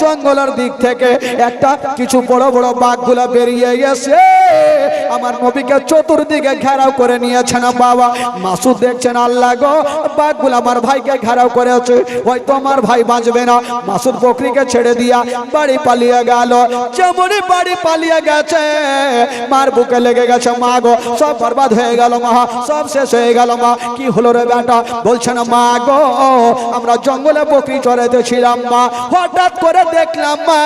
জঙ্গলের দিক থেকে একটা কিছু বড় বড় বাঘগুলা বেরিয়ে গেছে, আমার নবীকে চতুর্দিকে ঘেরাও করে নিয়েছেন বাবা। মাসুদ দেখছেন আল্লাহ গো, বাঘগুলা আমার ভাইকে ঘেরাও করেছে, হয়তো আমার ভাই বাঁচবে না। মাসুদ বকরিকে ছেড়ে দিয়া বাড়ি পালিয়ে গেল। যেমনই বাড়ি পালিয়ে গেছে, মার বুকে লেগে গেছে, মা গো সব বরবাদ হয়ে গেল মা, সব শেষ হয়ে গেল মা। কি হলো রে বেটা? বলছে না মা গো, আমরা জঙ্গলে বকরি চড়াইতেছিলাম মা, হঠাৎ করে দেখলাম মা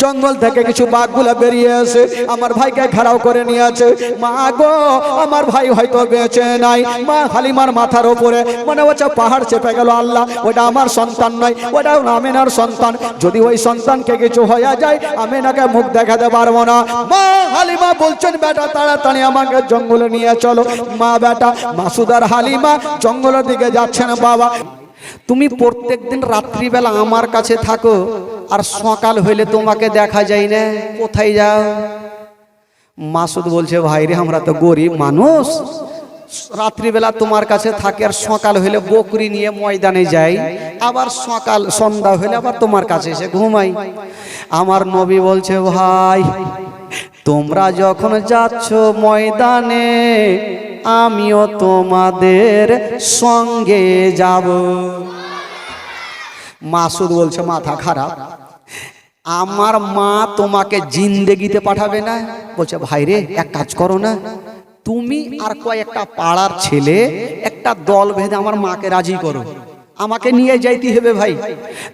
জঙ্গল থেকে কিছু বাঘগুলা বেরিয়ে এসে আমার ভাইকে ঘেরাও করে নিয়েছে। মা গো, আমার ভাই হয়তো বেঁচে নাই। মা হালিমার মাথার উপরে মনে হচ্ছে পাহাড় চেপে গেল। আল্লাহ, ওটা আমার সন্তান নয়, ওটা আমিনার সন্তান। যদি ওই সন্তানকে কিছু হয়ে যায়, আমিনাকে মুখ দেখাতে পারবো না। মা হালিমা বলছেন বেটা তাড়াতাড়ি আমাকে জঙ্গলে নিয়ে চলো। মা বেটা মাসুদ আর হালিমা জঙ্গলের দিকে যাচ্ছেন। বাবা, তুমি প্রত্যেকদিন রাত্রিবেলা আমার কাছে থাকো, আর সকাল হইলে তোমাকে দেখা যায় না, কোথায় যাও? মাসুদ বলছে ভাই রে, আমরা তো গরিব মানুষ, রাত্রিবেলা তোমার কাছে থাকে, আর সকাল হইলে বকরি নিয়ে ময়দানে যাই, আবার সকাল সন্ধ্যা হইলে আবার তোমার কাছে এসে ঘুমাই। আমার নবী বলছে ভাই, তোমরা যখন যাচ্ছ ময়দানে, আমিও তোমাদের সঙ্গে যাব। মাসুদ বলছে মাথা খারাপ, আমার মা তোমাকে জিন্দেগিতে পাঠাবে না। বলছে ভাই রে, এক কাজ করো না, তুমি আর কয়েকটা পাড়ার ছেলে একটা দল বেঁধে আমার মাকে রাজি করো, আমাকে নিয়ে যাইতে হবে ভাই।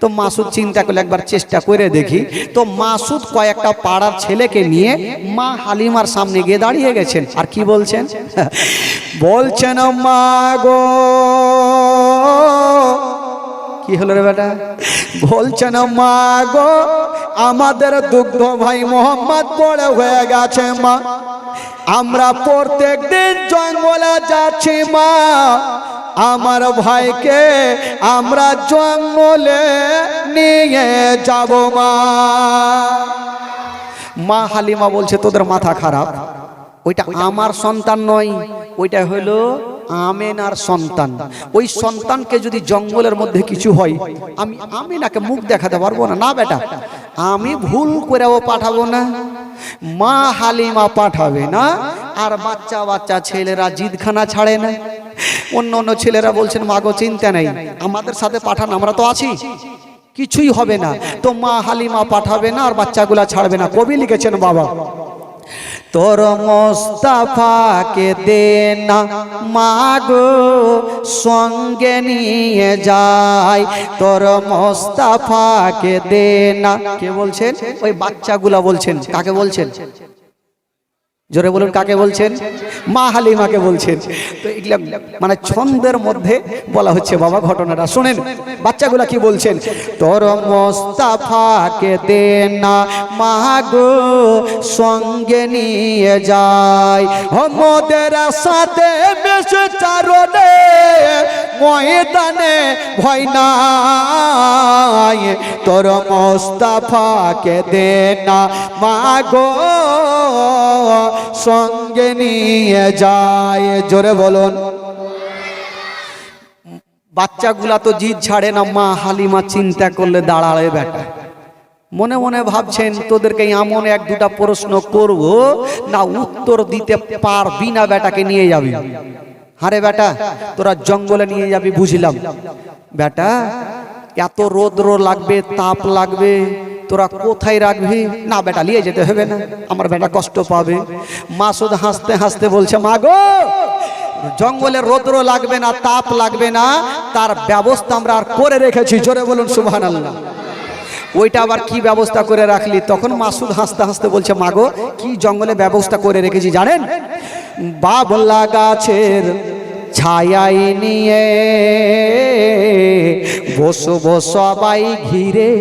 তো মাসুদ চিন্তা করলে একবার চেষ্টা করে দেখি। তো মাসুদ কয়েকটা পাড়ার ছেলেকে নিয়ে মা হালিমার সামনে গিয়ে দাঁড়িয়ে গেছেন। আর কি বলছেন? বলছেন মা গো, কি হলো রে বেটা? বলছেন মা গো, আমাদের দুগ্ধ ভাই মোহাম্মদ বড় হয়ে গেছে মা, আমরা প্রত্যেক দিন জঙ্গলে যাচ্ছি মা, আমার ভাইকে আমরা জঙ্গলে নিয়ে যাব মা। মা হালিমা বলছে তোদের মাথা খারাপ, ওইটা আমার সন্তান নয়, ওইটা হলো আমেনার সন্তান। ওই সন্তানকে যদি জঙ্গলের মধ্যে কিছু হয়, আমি আমিনাকে মুখ দেখাতে পারবো না। না বেটা, আমি ভুল করেও পাঠাবো না, মা হালিমা পাঠাবে না। আর বাচ্চা বাচ্চা ছেলেরা জিদখানা ছাড়ে না। অন্য অন্য ছেলেরা বলছেন মা গো চিন্তা নেই, আমাদের সাথে পাঠান, আমরা তো আছি, কিছুই হবে না। তো মা হালিমা পাঠাবে না আর বাচ্চাগুলা ছাড়বে না। কবি লিখেছেন বাবা, তোর মোস্তাফাকে দে না মাগো সঙ্গে নিয়ে যায়, তোর মোস্তাফাকে দে না। কে বলছেন? ওই বাচ্চাগুলা বলছেন। কাকে বলছেন? জোরে বলুন, কাকে বলছেন? মা হালিমাকে বলছেন। তো এগুলা মানে ছন্দের মধ্যে বলা হচ্ছে বাবা, ঘটনাটা শুনেন। বাচ্চাগুলা কি বলছেন? তোর মোস্তাফাকে দে না মাগো সঙ্গে নিয়ে যায়, মোদের সাথে বেশি চারণে ময়দানে ভয় নাই, তোর মোস্তাফাকে দে না মাগো সঙ্গে নিয়ে যায়। জোরে বলুন। বাচ্চাগুলা তো জিদ ছাড়ে না। মা হালিমা চিন্তা করলে দাঁড়ালে বেটা, মনে মনে ভাবছেন তোদেরকে এমন এক দুটা প্রশ্ন করব না, উত্তর দিতে পারবি না, বেটাকে নিয়ে যাবি। আরে বেটা, তোরা জঙ্গলে নিয়ে যাবি বুঝলাম, বেটা এত রৌদ্র লাগবে, তাপ লাগবে, তোরা কোথায় রাখবি? না বেটা, নিয়ে যেতে হবে না, আমার বেটা কষ্ট পাবে। মাসুদ হাসতে হাসতে বলছে মা গো, জঙ্গলে রৌদ্র লাগবে না, তাপ লাগবে না, তার ব্যবস্থা আমরা আর করে রেখেছি। জোরে বলুন সুবহানাল্লাহ। ওইটা আবার কি ব্যবস্থা করে রাখলি? তখন মাসুদ হাসতে হাসতে বলছে মা গো, কি জঙ্গলে ব্যবস্থা করে রেখেছি জানেন? বাবলা গাছের ছায়াই নিয়ে বসবো সবাই ঘিরে,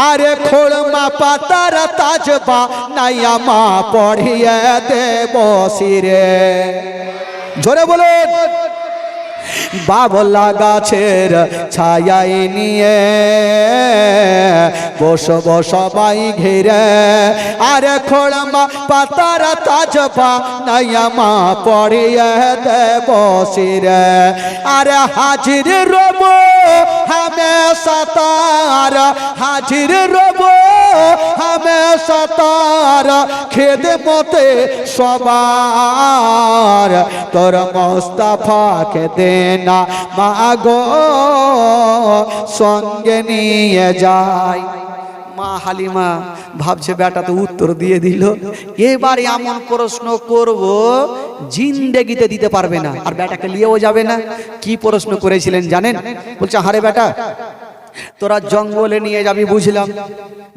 আরে খোলমা পাতার তাজবা নাইয়া মা পড়িয়ে দেব শিরে। জোরে বলুন। বাবলা গাছের ছায়াই নিয়ে বসবো সবাই ঘিরে, আরে খোলমা পাতার তাজবা নাইয়া মা পড়িয়ে দেব শিরে, আরে হাজির রব হামেশা তার হাজির রব, হামেশা তার খেদমতে সবার। তোর মোস্তফাকে দে না মাগো সঙ্গে নিয়ে যায়। মা হালিমা ভাবছে বেটা তো উত্তর দিয়ে দিল, এবারে এমন প্রশ্ন করব জিন্দেগিতে দিতে পারবে না, আর বেটাকে নিয়েও যাবে না। কি প্রশ্ন করেছিলেন জানেন? বলছে হারে বেটা, তোরা জঙ্গলে নিয়ে যাবি বুঝলাম,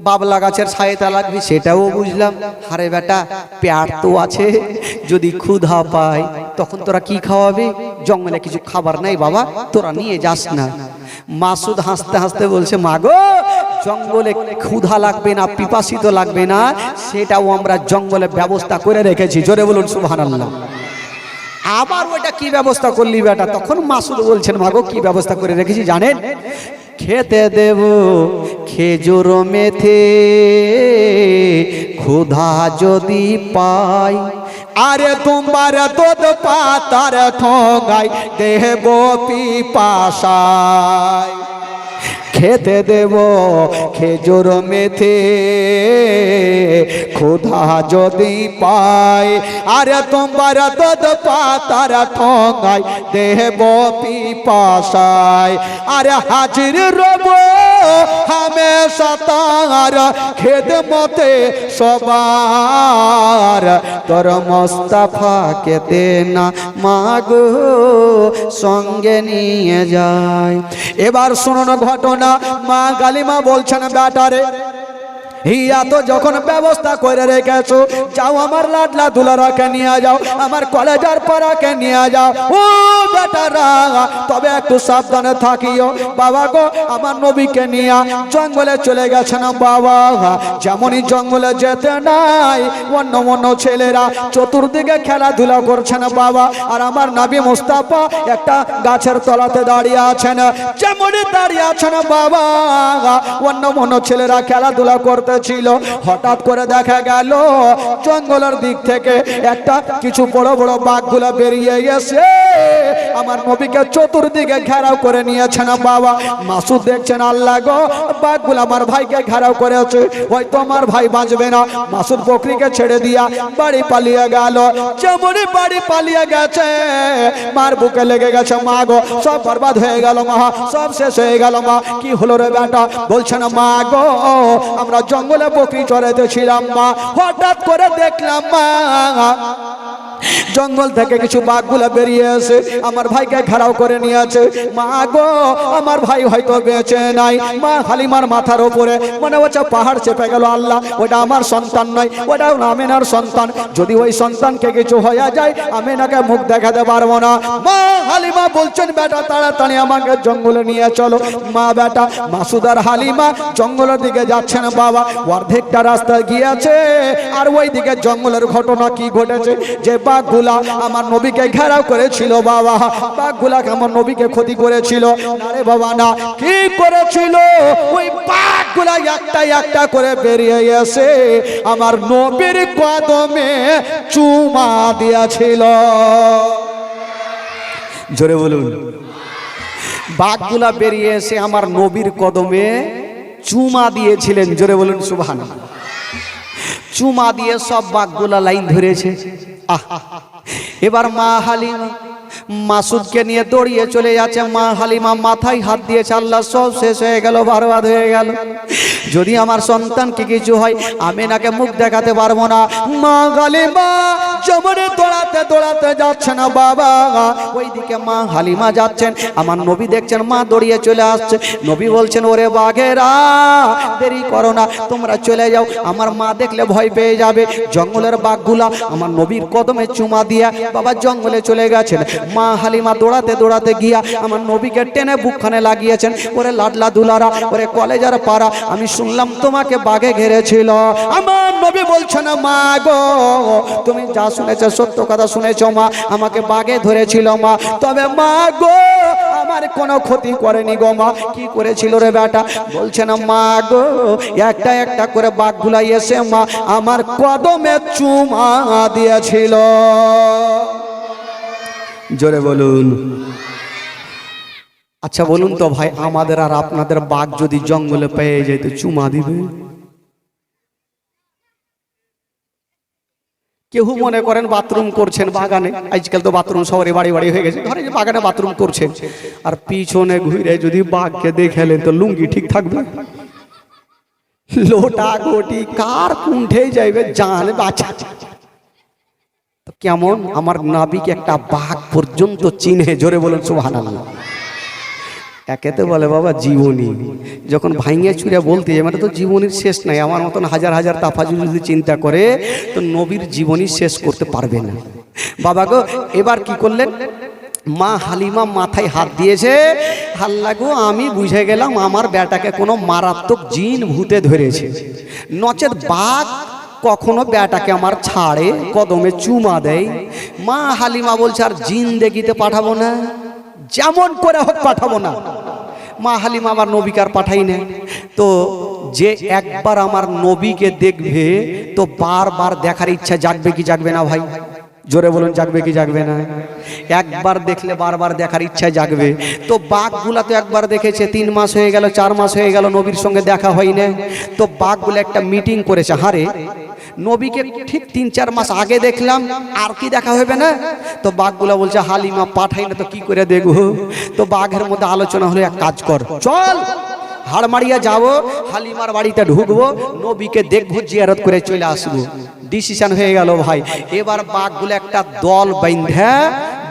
বাবলা গাছের ছায়েতে লাগবি সেটাও বুঝলাম, হারে বেটা পেট তো আছে, যদি ক্ষুধা পায় তখন তোরা কি খাওয়াবি? জঙ্গলে কিছু খাবার নাই বাবা, তোরা নিয়ে যাস না। মাসুদ হাসতে হাসতে বলছে মাগো, জঙ্গলে ক্ষুধা লাগবে না, পিপাসিত লাগবে না, সেটাও আমরা জঙ্গলে ব্যবস্থা করে রেখেছি। জোরে বলুন সুবহানাল্লাহ। আবার ওটা কি ব্যবস্থা করলি বেটা? তখন মাসুদ বলছেন মাগো কি ব্যবস্থা করে রেখেছি জানেন? খেতে দেব খেজুর মেথে, ক্ষুধা যদি পাই, আরে তোমার দুধ পাতার ঠোঙায় দেব পিপাসায়। খেতে দেব খেজুর মেথে, ক্ষুধা যদি পাই, আরে তোমার দুধ পাতার ঠোঙায় দেব পিপাসায়। আরে হাজির রব হামেশা তার খেদমতে সবার। তোর মোস্তফাকে দে না মাগো সঙ্গে নিয়ে যায়। এবার শুনুন ঘটনা। মা কালিমা বলছেন বেটারে, হিয়া তো যখন ব্যবস্থা করে রেখেছো, যাও আমার লাডলা দুলারাকে নিয়ে যাও, আমার কলেজের পাড়াকে নিয়ে যাও। ও বেটারা, তবে একটু সাবধানে থাকিও। বাবা গো, আমার নবীকে নিয়ে জঙ্গলে চলে গেছেন বাবা। যেমনই জঙ্গলে যেতে নাই, অন্য অন্য ছেলেরা চতুর্দিকে খেলাধুলা করছেন বাবা, আর আমার নবী মুস্তাফা একটা গাছের তলাতে দাঁড়িয়ে আছেন। যেমনই দাঁড়িয়ে আছেন বাবা, অন্য অন্য ছেলেরা খেলাধুলা করতে ছিল। হঠাৎ করে দেখা গেল জঙ্গলের দিক থেকে একটা কিছু বড় বড় বাঘগুলা বেরিয়ে এসে আমার নবীকে চতুর্দিকে ঘেরাও করে নিয়েছেন বাবা। মাসুদ দেখছেন আল্লাহ গো, বাঘগুলা আমার ভাইকে ঘেরাও করেছে, হয়তো আমার ভাই বাঁচবে না। মাসুদ বকরিকে ছেড়ে দিয়া বাড়ি পালিয়ে গেল। যেমনই বাড়ি পালিয়ে গেছে, মার বুকে লেগে গেছে, মা গো সব বরবাদ হয়ে গেল মা, সব শেষ হয়ে গেল মা। কি হলো রে বেটা? বলছে না মা গো, আমরা জঙ্গলে বকরি চড়াইতে ছিলাম মা, হঠাৎ করে দেখলাম মা জঙ্গল থেকে কিছু বাঘগুলা বেরিয়ে এসে আমার ভাইকে ঘেরাও করে নিয়েছে। মা গো, আমার ভাই হয়তো বেঁচে নাই। মা হালিমার মাথার উপরে মনে হচ্ছে পাহাড় চেপে গেল। আল্লাহ, ওটা আমার সন্তান নয়, ওটা আমেনার সন্তান। যদি ওই সন্তানকে কিছু হয়ে যায়, আমেনাকে মুখ দেখাতে পারবো না। মা হালিমা বলছেন বেটা তাড়াতাড়ি আমাকে জঙ্গলে নিয়ে চলো। মা বেটা মাসুদ আর হালিমা জঙ্গলের দিকে যাচ্ছেন বাবা। অর্ধেকটা রাস্তা গিয়েছে, আর ওই দিকে জঙ্গলের ঘটনা কি ঘটেছে, যে বাঘগুলা আমার নবীকে ঘেরাও করেছিল বাবা, বাঘগুলা আমার নবীকে ক্ষতি করেছিল। না রে বাবা না, কি করেছিল? ওই বাঘগুলা একটা একটা করে বেরিয়ে এসে আমার নবীর কদমে চুমা দিয়েছিল। জোরে বলুন। বাঘগুলা বেরিয়ে এসে আমার নবীর কদমে চুমা দিয়েছিলেন। জোরে বলুন সুবহানাল্লাহ। চুমা দিয়ে সব বাঘগুলা লাইন ধরেছে। এবার মা হালিমা মাসুদকে নিয়ে দৌড়িয়ে চলে যাচ্ছে। মা হালিমা মাথায় হাত দিয়েছে, আল্লাহ সব শেষ হয়ে গেল, বরবাদ হয়ে গেল। যদি আমার সন্তানকে কিছু হয়, আমিনাকে মুখ দেখাতে পারবো না। মা হালিমা জমরে দৌড়াতে দৌড়াতে যাচ্ছেন বাবা। ওইদিকে মা হালিমা যাচ্ছেন, আমার নবী দেখছেন মা দৌড়িয়ে চলে আসছে। নবী বলছেন, ওরে বাঘেরা দেরি করো না, তোমরা চলে যাও, আমার মা দেখলে ভয় পেয়ে যাবে। জঙ্গলের বাঘগুলা আমার নবীর কদমে চুমা দিয়া বাবা জঙ্গলে চলে গেছেন। মা হালিমা দৌড়াতে দৌড়াতে গিয়া আমার নবীকে টেনে বুকখানে লাগিয়েছেন। ওরে লাডলা দুলারা, ওরে কলেজার পাড়া, আমি শুনলাম তোমাকে বাঘে ঘেরেছিল। আমার নবী বলছেন, মা গো তুমি যা শুনেছো সত্য কথা শুনেছো মা, আমাকে বাঘে ধরেছিল মা, তবে মা গো আমার কোনো ক্ষতি করেনি গো মা। কি করেছিল রে বেটা? বলছেন মা গো একটা একটা করে বাঘগুলা এসে মা আমার কদমে চুমা দিয়েছিল। জোরে বলুন। আচ্ছা বলুন তো ভাই, আমাদের আর আপনাদের বাঘ যদি জঙ্গলে পেয়ে যায় তো চুমা দিবে? কেউ মনে করেন বাথরুম করছেন বাগানে, আজকাল তো বাথরুম শহরে বাড়ি বাড়ি হয়ে গেছে, ধরেন বাগানে বাথরুম করছেন, আর পিছনে ঘুরে যদি বাঘকে দেখেলেন তো লুঙ্গি ঠিক থাকবে? লোটা গোটি কার কুণ্ঠে যাইবে জান বাঁচা। কেমন আমার নাবিকে একটা বাঘ পর্যন্ত চিনে, জোরে বলুন সুবহানাল্লাহ। একেতে বলে বাবা জীবনী, যখন ভাইঙে চুরে বলতে মানে তো জীবনীর শেষ নাই। আমার মতন হাজার হাজার তাফাজুল যদি চিন্তা করে তো নবীর জীবনী শেষ করতে পারবে না। বাবা গো, এবার কি করলেন? মা হালিমা মাথায় হাত দিয়েছে, আল্লাহ গো আমি বুঝে গেলাম আমার বেটাকে কোনো মারাত্মক জিন ভূতে ধরেছে, নচেত বাঘ কখনো বেটাকে আমার ছাড়ে, কদমে চুমা দেয়। মা হালিমা বলছে আর জিন দেখিতে পাঠাবো না, যেমন করে হোক পাঠাবো না। মা হালিমা আবার নবীকে আর পাঠাই না। তো যে একবার আমার নবীকে দেখবে তো বারবার দেখার ইচ্ছা জাগবে কি জাগবে না ভাই? জোরে বলুন, জাগবে কি জাগবে না? একবার দেখলে বারবার দেখার ইচ্ছা জাগবে। তো বাঘগুলা তো একবার দেখেছে, 3 মাস হয়ে গেল 4 মাস হয়ে গেল নবীর সঙ্গে দেখা হয় না। তো বাঘগুলো একটা মিটিং করেছে, হারে নবীকে ঠিক 3-4 মাস আগে দেখলাম, আর কি দেখা হবে না? তো বাঘগুলা বলছে হালিমা পাঠাই না তো কি করে দেখবো? তো বাঘের মধ্যে আলোচনা হলো, এক কাজ কর, চল হাড়মাড়িয়া যাবো, হালিমার বাড়িতে ঢুকবো, নবীকে দেখবো, জিয়ারত করে চলে আসবো। ডিসিশন হয়ে গেল ভাই। এবার বাঘগুলো একটা দল বাইন্ধা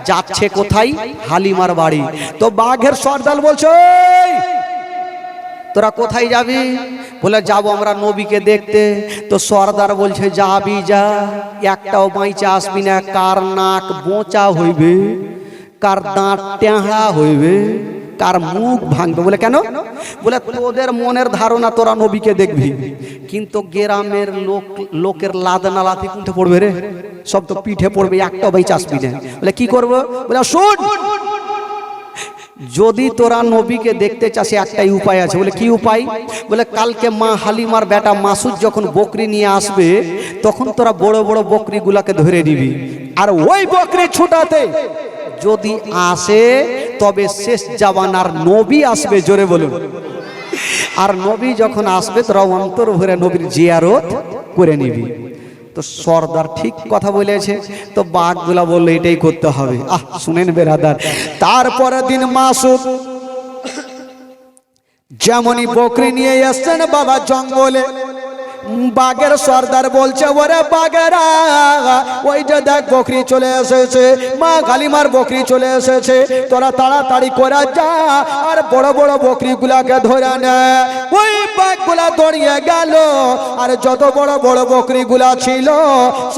যাচ্ছে কোথায়? হালিমার বাড়ি। তো বাঘের সর্দার বলছে তোরা কোথায় যাবি? বলে যাবো আমরা নবীকে দেখতে। তো সর্দার বলছে যাবি যা, একটাও বাইচা আসবি না, কার নাক বোঁচা হইবে, কার দাঁত টেঁড়া হইবে, কার মুখ ভাঙবে। বলে কেন? বলে তোদের মনের ধারণা তোরা নবীকে দেখবি, কিন্তু গ্রামের লোকের লাদনা লাথি কোনটা পড়বে রে, সব তো পিঠে পড়বে, একটাও বাইচা আসবি না। বলে কি করবো? বলে শুন, যদি তোরা নবীকে দেখতে চাস একটাই উপায় আছে। বলে কি উপায়? বলে কালকে মা হালিমার বেটা মাসুদ যখন বকরি নিয়ে আসবে তখন তোরা বড় বড় বকরিগুলাকে ধরে নিবি, আর ওই বকরি ছুটাতে যদি আসে তবে শেষ জামানার নবী আসবে, জোরে বলুন। আর নবী যখন আসবে তোরা অন্তর ভরে নবীর জিয়ারত করে নিবি। তো সর্দার ঠিক কথা বলেছে। তো বাঘগুলা বললো এটাই করতে হবে। শুনেন বেরাদার, তারপরের দিন মাসুদ যেমনই বকরি নিয়ে এসছেন বাবা জঙ্গলে, বাঘের সর্দার বলছে ওরে বাঘেরা ওই যে দেখ বকরি চলে এসেছে, মা হালিমার বকরি চলে এসেছে, তোরা তাড়াতাড়ি করে যা আর বড় বড় বকরি গুলাকে ধরে নে। ওই বাঘগুলা দৌড়িয়ে গেল, আর যত বড় বড় বকরি গুলা ছিল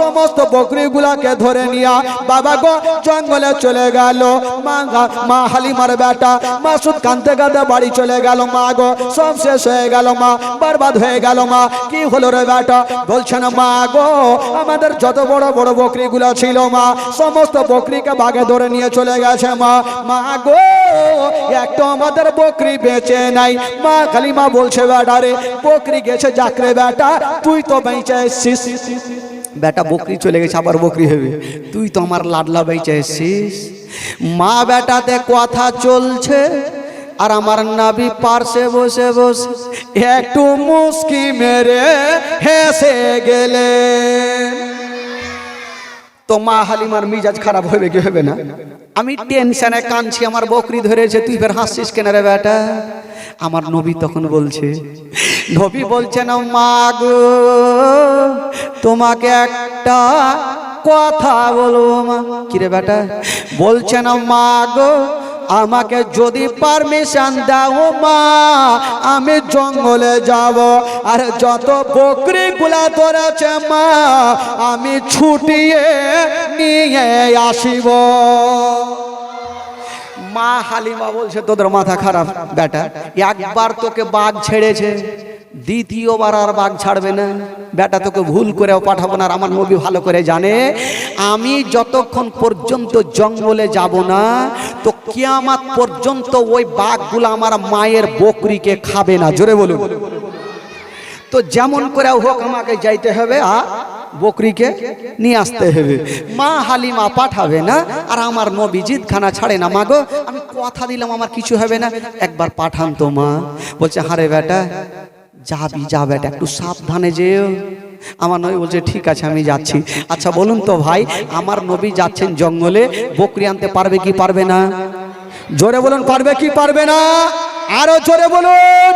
সমস্ত বকরি গুলাকে ধরে নিয়া বাবা গো জঙ্গলে চলে গেল। মা হালিমার বেটা মাসুদ কাঁদতে কাঁদতে বাড়ি চলে গেল। মা গো সব শেষ হয়ে গেল, মা বরবাদ হয়ে গেল। মা কি হলো রে বেটা? বলছে না মা গো আমাদের যত বড় বড় বকরি গুলা ছিল মা সমস্ত বকরিকে বাঘে ধরে নিয়ে চলে গেছে। মা গো একটা আমাদের বকরি বেঁচে নাই। মা হালিমা বলছে বেটা রে বকরি গেছে যাক রে বেটা, তুই তো বেঁচে এসছিস। বেটা বকরি চলে গেছে আবার বকরি হবে, তুই তো আমার লাডলা বেঁচে এসছিস। মা বেটাতে কথা চলছে আর আমার নাবি পার্শ্বে বসে বসে একটু মুস্কি মেরে হেসে গেলে। তো মা হালিমার মিজাজ খারাপ হবে কি হবে না? আমি টেনশনে কাঁদছি, আমার বকরি ধরেছে, তুই ফের হাসছিস কেন রে বেটা? আমার নবী তখন বলছে, নবী বলছে না মা গো তোমাকে একটা কথা বলবো। মা কি রে বেটা? বলছে না মা গো আমাকে যদি পারমিশন দাও মা আমি জঙ্গলে যাব, আর যত বকরি গুলা ধরেছে মা আমি ছুটিয়ে নিয়ে আসিব। মা হালিমা বলছে তোদের মাথা খারাপ বেটা, একবার তোকে বাঘ ছেড়েছে, দ্বিতীয়বার আর বাঘ ছাড়বে না। বেটা তোকে ভুল করেও পাঠাবো না। আর আমার নবী ভালো করে জানে আমি যতক্ষণ পর্যন্ত জঙ্গলে যাব না তো কিয়ামত পর্যন্ত ওই বাঘগুলো আমার মায়ের বকরিকে খাবে না, জোরে বলুন। তো যেমন করে হোক আমাকে যাইতে হবে। বকরিকে নিয়ে আসতে হবে। মা হালিমা পাঠাবে না, আর আমার নবী জিদখানা ছাড়ে না। মাগো আমি কথা দিলাম আমার কিছু হবে না, একবার পাঠান তো মা। বলছে হারে বেটা যাবি, যা বেটা একটু সাবধানে যেও। আমার নবী বলছে ঠিক আছে আমি যাচ্ছি। আচ্ছা বলুন তো ভাই, আমার নবী যাচ্ছেন জঙ্গলে, বকরি আনতে পারবে কি পারবে না? জোরে বলুন পারবে কি পারবে না? আরো জোরে বলুন।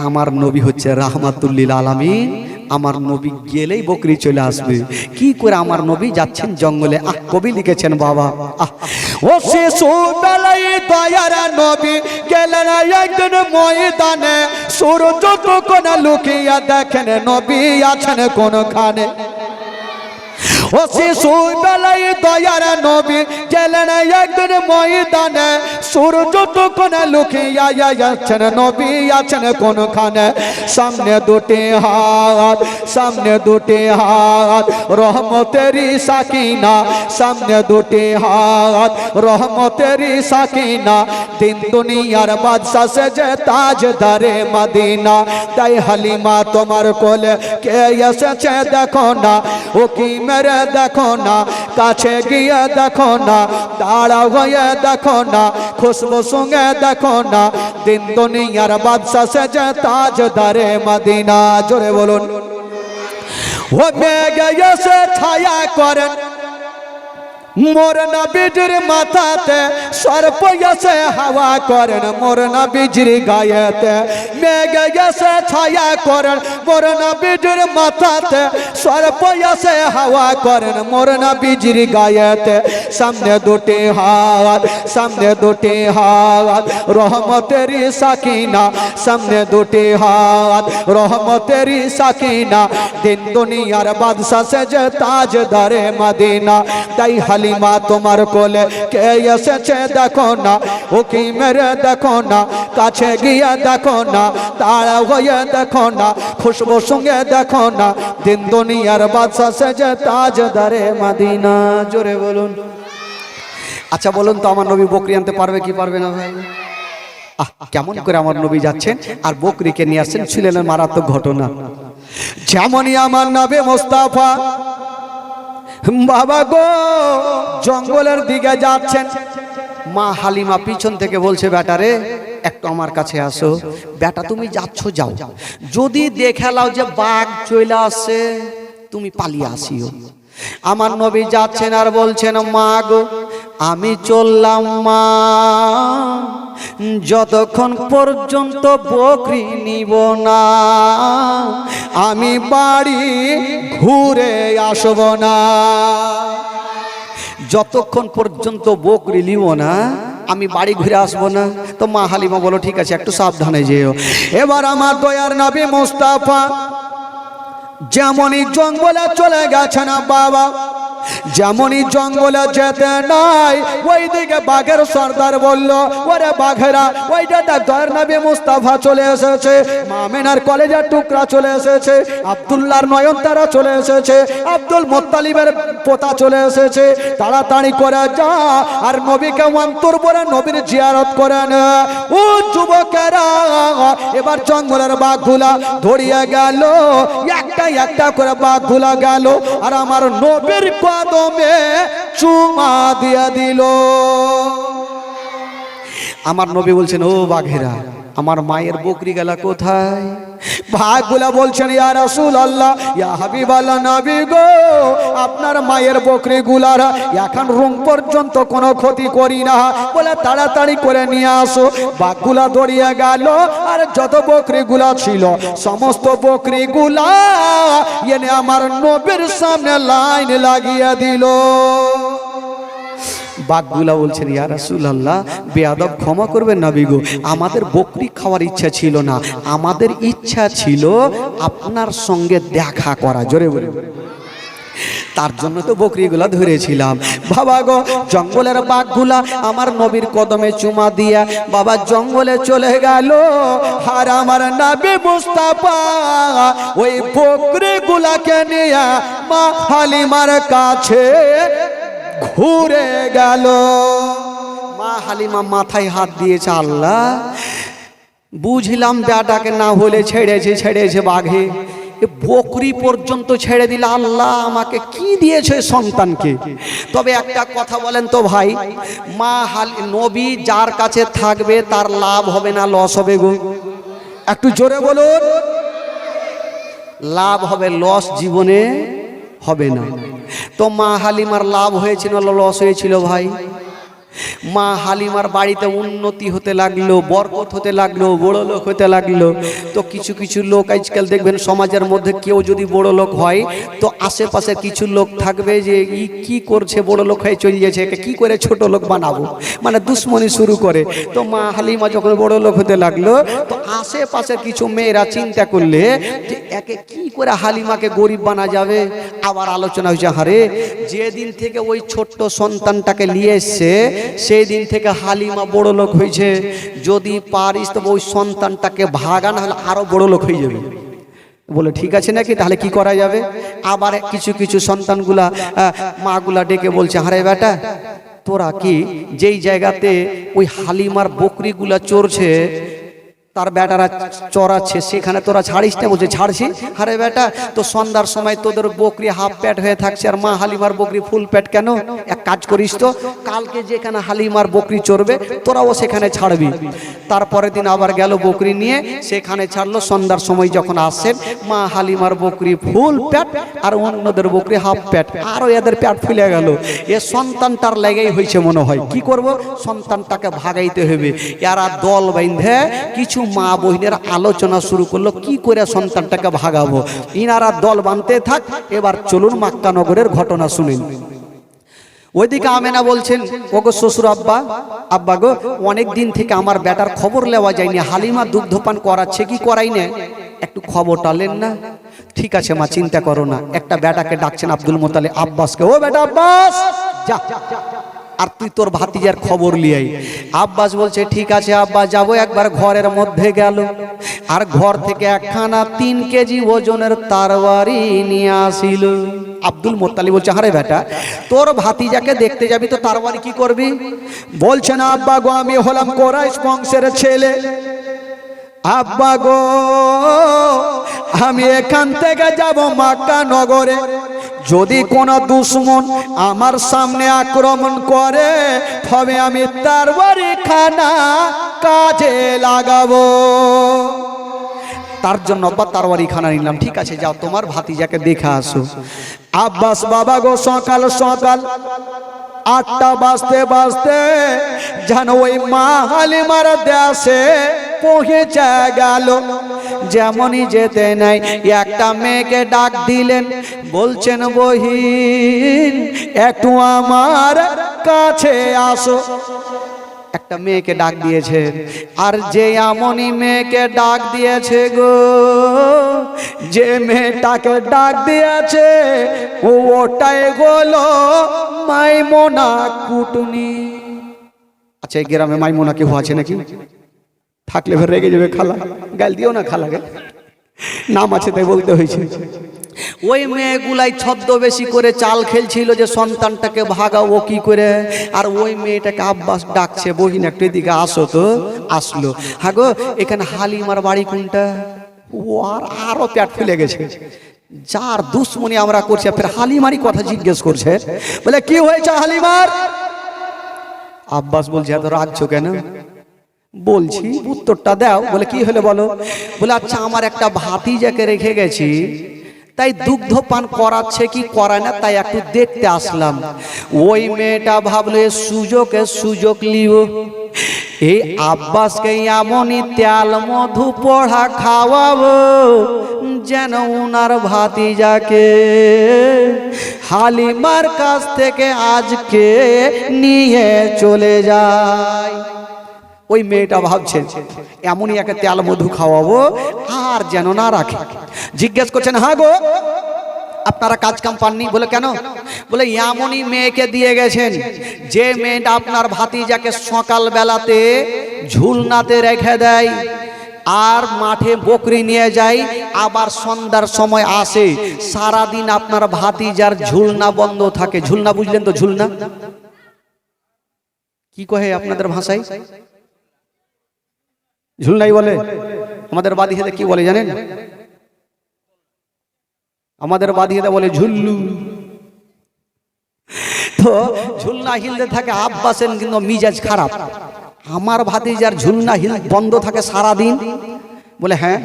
আমার নবী হচ্ছে রাহমাতুল্লিল আলামিন, আমার নবী গেলেই বকরি চলে আসবে। কি করে আমার নবী যাচ্ছেন জঙ্গলে? কবি লিখেছেন বাবা, ও শিশুবেলায় দয়ার নবী গেলেন একদিন ময়দানে, সূর্য তখন লুকিয়ে দেখেন নবী আছেন কোনখানে। ও শিশুবেলায় দয়ার নবী গেলেন একদিন ময়দানে, সূর্য তখন লুকিয়ে আছেন নবী আছেন কোনখানে। সামনে দুটি হাত, সামনে দুটি হাত রহমতেরি সাকিনা, সামনে দুটি হাত রহমতেরি সাকিনা। তিন দুনিয়ার বাদশা সেজে তাজদারে মদিনা। তাই হালিমা তোমার কোলে কে এসেছে দেখো না, ও কি মেরে দেখো না, কাছে গিয়ে দেখো না, দাঁড়া হয়ে দেখো না, খুশবু সঙ্গে দেখো না। তিন দুনিয়ার বাদশা সেজে তাজদারে মদিনা। জোরে বলুন। ও মেঘে এসে ছায়া করেন মোর নবীজির মাথাতে, সর্প এসে হাওয়া করেন মোর নবীজির গায়েতে। মেঘে এসে ছায়া করেন মোর নবীজির মাথাতে, সর্প এসে হাওয়া করেন মোর নবীজির গায়েতে। সামনে দুটি হাত, সামনে দুটি হাত রহমতেরি সাকিনা, সামনে দুটি হাত রহমতেরি সাকিনা। দিন দুনিয়ার বাদশা সেজে তাজদারে মদিনা। তাই হালিমা তোমার কোলে কে এসেছে দেখো না, ও কি মেরে দেখো না, কাছে গিয়ে দেখো না, তাড়া হয়ে দেখো না, খুশবু সঙ্গে দেখো না। দিন দুনিয়ার বাদশা সেজে তাজদারে মদিনা। জোরে বলুন। আচ্ছা বলুন তো আমার নবী বকরি আনতে পারবে কি পারবে না ভাই? কেমন করে আমার নবী যাচ্ছেন আর বকরিকে নিয়ে আসছেন, ছিলেন মারাত্মক ঘটনা। যেমনই আমার নবী মুস্তাফা বাবা গো জঙ্গলের দিকে যাচ্ছেন, মা হালিমা পিছন থেকে বলছে বেটা রে একটু আমার কাছে আসো। বেটা তুমি যাচ্ছ যাও, যদি দেখে লাও যে বাঘ চলে আসে তুমি পালিয়ে আসিও। আমার নবী যাচ্ছেন আর বলছেন মা গো আমি চললাম মা, যতক্ষণ পর্যন্ত বকরি নিব না আমি বাড়ি ঘুরে আসব না। যতক্ষণ পর্যন্ত বকরি নিব না আমি বাড়ি ঘুরে আসবো না। তো মা হালিমা বলো ঠিক আছে একটু সাবধানে যেও। এবার আমার দয়ার নবী মুস্তাফা যেমনই জঙ্গলে চলে গেছেন বাবা, যেমনই জঙ্গলে যেতে নাই ওইদিকে বাঘের সর্দার বলল ওরে বাঘেরা ওইটা দেখ দয়ার নবী মুস্তাফা চলে এসেছে, মামেনার কলেজের টুকরা চলে এসেছে, আব্দুল্লাহর নয়নতারা চলে এসেছে, আব্দুল মুত্তালিবের পোতা চলে এসেছে, তাড়াতাড়ি করে যা আর নবীকে অন্তর পরে নবীর জিয়ারত করে নে। ও যুবকেরা এবার জঙ্গলের বাঘগুলা ধরিয়ে গেল, একটা একটা করে বাঘগুলা গেল আর আমার নবীর কদমে চুমা দিয়া দিল। আমার নবী বলছেন ও বাঘেরা আমার মায়ের বকরি গেলা কোথায়? ভাগগুলা বলছেন ইয়া রাসূলুল্লাহ ইয়া হাবিবাল্লাহ নবী গো আপনার মায়ের বকরি গুলার এখন রুম পর্যন্ত কোনো ক্ষতি করি না, বলে তাড়াতাড়ি করে নিয়ে আসো। বাঘগুলা দৌড়িয়ে গেল আর যত বকরি গুলা ছিল সমস্ত বকরি গুলা এনে আমার নবীর সামনে লাইন লাগিয়ে দিল। বাঘগুলা বলছেন ইয়া রাসূলুল্লাহ বেয়াদব ক্ষমা করবেন নবী গো, আমাদের বকরি খাওয়ার ইচ্ছা ছিল না, আমাদের ইচ্ছা ছিল আপনার সঙ্গে দেখা করা। জোরে বলে তার জন্য তো বকরিগুলা ধরেছিলাম। বাবা গো জঙ্গলের বাঘগুলা আমার নবীর কদমে চুমা দিয়া বাবা জঙ্গলে চলে গেল আর আমার নবী মুস্তাফা ওই বকরিগুলাকে নিয়ে মা হালিমার কাছে ঘুরে গেল। মা হালিমা মাথায় হাত দিয়েছে, আল্লাহ বুঝলাম বেটাকে না হলে ছেড়েছে বাঘে, বকরি পর্যন্ত ছেড়ে দিল। আল্লাহ আমাকে কি দিয়েছে সন্তানকে? তবে একটা কথা বলেন তো ভাই, মা নবী যার কাছে থাকবে তার লাভ হবে না লস হবে গো? একটু জোরে বলুন। লাভ হবে, লস জীবনে হবে না। তো মা হালিমার লাভ হয়েছিল না লস হয়েছিল ভাই? মা হালিমার বাড়িতে উন্নতি হতে লাগলো, বরকত হতে লাগলো, বড় লোক হতে লাগলো। তো কিছু কিছু লোক আজকাল দেখবেন সমাজের মধ্যে কেউ যদি বড় লোক হয় তো আশেপাশে কিছু লোক থাকবে যে ই কি করছে, বড় লোক হয়ে চলে যাচ্ছে, একে কি করে ছোট লোক বানাবো, মানে দুশ্মনী শুরু করে। তো মা হালিমা যখন বড় লোক হতে লাগলো তো আশেপাশের কিছু মেয়েরা চিন্তা করলে যে একে কি করে হালিমাকে গরিব বানা যাবে। আবার আলোচনা হয়েছে, হারে যেদিন থেকে ওই ছোট্ট সন্তানটাকে নিয়ে এসছে সেই দিন থেকে হালিমা বড় লোক হয়েছে। যদি পারিস তো ওই সন্তানটাকে ভাগা, না হলে আরো বড় লোক হয়ে যাবে। বলে ঠিক আছে নাকি, তাহলে কি করা যাবে? আবার কিছু কিছু সন্তানগুলা মাগুলা ডেকে বলছে, হারে বেটা তোরা কি যেই জায়গাতে ওই হালিমার বকরিগুলা চড়ছে, তার বেটারা চড়াচ্ছে, সেখানে তোরা ছাড়িস না? বলছে ছাড়ছি। আরে বেটা তো সন্ধ্যার সময় তোদের বকরি হাফ প্যাট হয়ে থাকছে আর মা হালিমার বকরি ফুল প্যাট কেন? এক কাজ করিস তো, কালকে যেখানে হালিমার বকরি চড়বে তোরাও সেখানে ছাড়বি। তারপরের দিন আবার গেল বকরি নিয়ে, সেখানে ছাড়লো। সন্ধ্যার সময় যখন আসেন মা হালিমার বকরি ফুল প্যাট আর অন্যদের বকরি হাফ প্যাট, আরও এদের প্যাট ফুলে গেল। এ সন্তানটার লেগেই হয়েছে মনে হয়। কি করব? সন্তানটাকে ভাগাইতে হবে। এরা দল বাইন্ধে কিছু মা বহিনের আলোচনা শুরু করলো কি করে সন্তানটাকে ভাগাবো। ইনারা দল বানতে থাক। এবার চলুন মক্কা নগরের ঘটনা শুনুন। ওইদিকে আমেনা বলছেন, ওগো শ্বশুর আব্বা, আব্বা গো অনেক দিন থেকে আমার বেটার খবর নেওয়া যায়নি, হালিমা দুগ্ধপান করাচ্ছে কি করাই না, একটু খবরটা নেন না? ঠিক আছে মা, চিন্তা করো না। একটা বেটাকে ডাকছেন আব্দুল মোতালেব আব্বাসকে, ও বেটা আব্বাস যা, আর তুই তোর ভাতিজার খবর লিয়াই। আব্বাস বলছে ঠিক আছে আব্বা যাবো। একবার ঘরের মধ্যে গেল আর ঘর থেকে একখানা 3 কেজি ওজনের তরবারি নিয়ে আসিল। আব্দুল মোত্তালিব বলছে, আরে বেটা তোর ভাতিজাকে দেখতে যাবি তো তরবারি কি করবি? বলছে না আব্বা গো আমি হলাম কোরাইশ বংশের ছেলে। আব্বা গো আমি এখান থেকে যাব মক্কা নগরে, যদি কোন দুশ্মন আমার সামনে আক্রমণ করে তবে আমি তরবারি খানা কাজে লাগাবো। তার জন্য আব্বা তরবারি খানা নিলাম। ঠিক আছে যাও তোমার ভাতিজাকে দেখে আসো। আব্বাস বাবা গো সকাল সকাল 8টা বাজতে বাজতে যেন ওই মা হালিমার দেশে পৌঁছে গেল। যেমনই যেতে নাই একটা মেয়েকে ডাক দিলেন, বলছেন বহিন একটু আমার কাছে আসো। একটা মেয়েকে ডাক দিয়েছে, আর যে এমনই মেয়েকে ডাক দিয়েছে গো, যে মেয়েটাকে ডাক দিয়েছে ওটাই হলো মাইমুনা কুটনি। আচ্ছা এই গ্রামে মাইমুনা কেউ আছে নাকি? থাকলে ফের রেগে যাবে খালা, গাল দিও না খালাকে, নাম আছে তাই বলতে হয়েছে। ওই মেয়েগুলাই ছদ্মবেশী করে চাল খেলছিল যে সন্তানটাকে ভাগাবো কি করে। আর ওই মেয়েটাকে আব্বাস ডাকছে, বহিন একটু এদিকে আসো তো। আসলো। হ্যাঁ গো এখানে হালিমার বাড়ি কোনটা? ও আরো পেট ফুলে গেছে। যার দুশ্মনী আমরা করছি ফের হালিমারই কথা জিজ্ঞেস করছে। বলে কি হয়েছে হালিমার? আব্বাস বলছে এত রাগছো কেন? বলছি উত্তরটা দাও। বলে কি হলো বলো? বলে আচ্ছা আমার একটা ভাতিজাকে রেখে গেছি, তাই দুগ্ধ পান করাচ্ছে কি করায় না তাই একটু দেখতে আসলাম। ওই মেয়েটা ভাবলে সুযোগ লিও, এই আব্বাসকে এমনই তেল মধু পড়া খাওয়াবো যেন উনার ভাতিজাকে হালিমার কাছ থেকে আজকে নিয়ে চলে যায়। ওই মেয়েটা ভাবছে এমনই একে তেল মধু খাওয়াবো আর যেন না রাখে। জিজ্ঞেস করছেন হ্যাঁ গো আপনারা কাজ কাম পাননি? বলে কেন? বলে এমনই মেয়েকে দিয়ে গেছেন যে মেয়েটা আপনার ভাতিজাকে সকাল বেলাতে ঝুলনাতে রেখে দেয় আর মাঠে বকরি নিয়ে যায়, আবার সন্ধ্যার সময় আসে। সারাদিন আপনার ভাতিজার ঝুলনা বন্ধ থাকে। ঝুলনা বুঝলেন তো? ঝুলনা কি কহে আপনাদের ভাষায়? ঝুলনাই বলে। আমাদের বাড়িতে কি বলে জানেন? আমাদের বাদিয়েতে বলে ঝুল্লু। তো ঝুলনা হিলতে থাকে আব্বাসের কিন্তু মিজাজ খারাপ। আমার ভাতিজার ঝুলনা হিল বন্ধ থাকে সারা দিন। বলে হ্যাঁ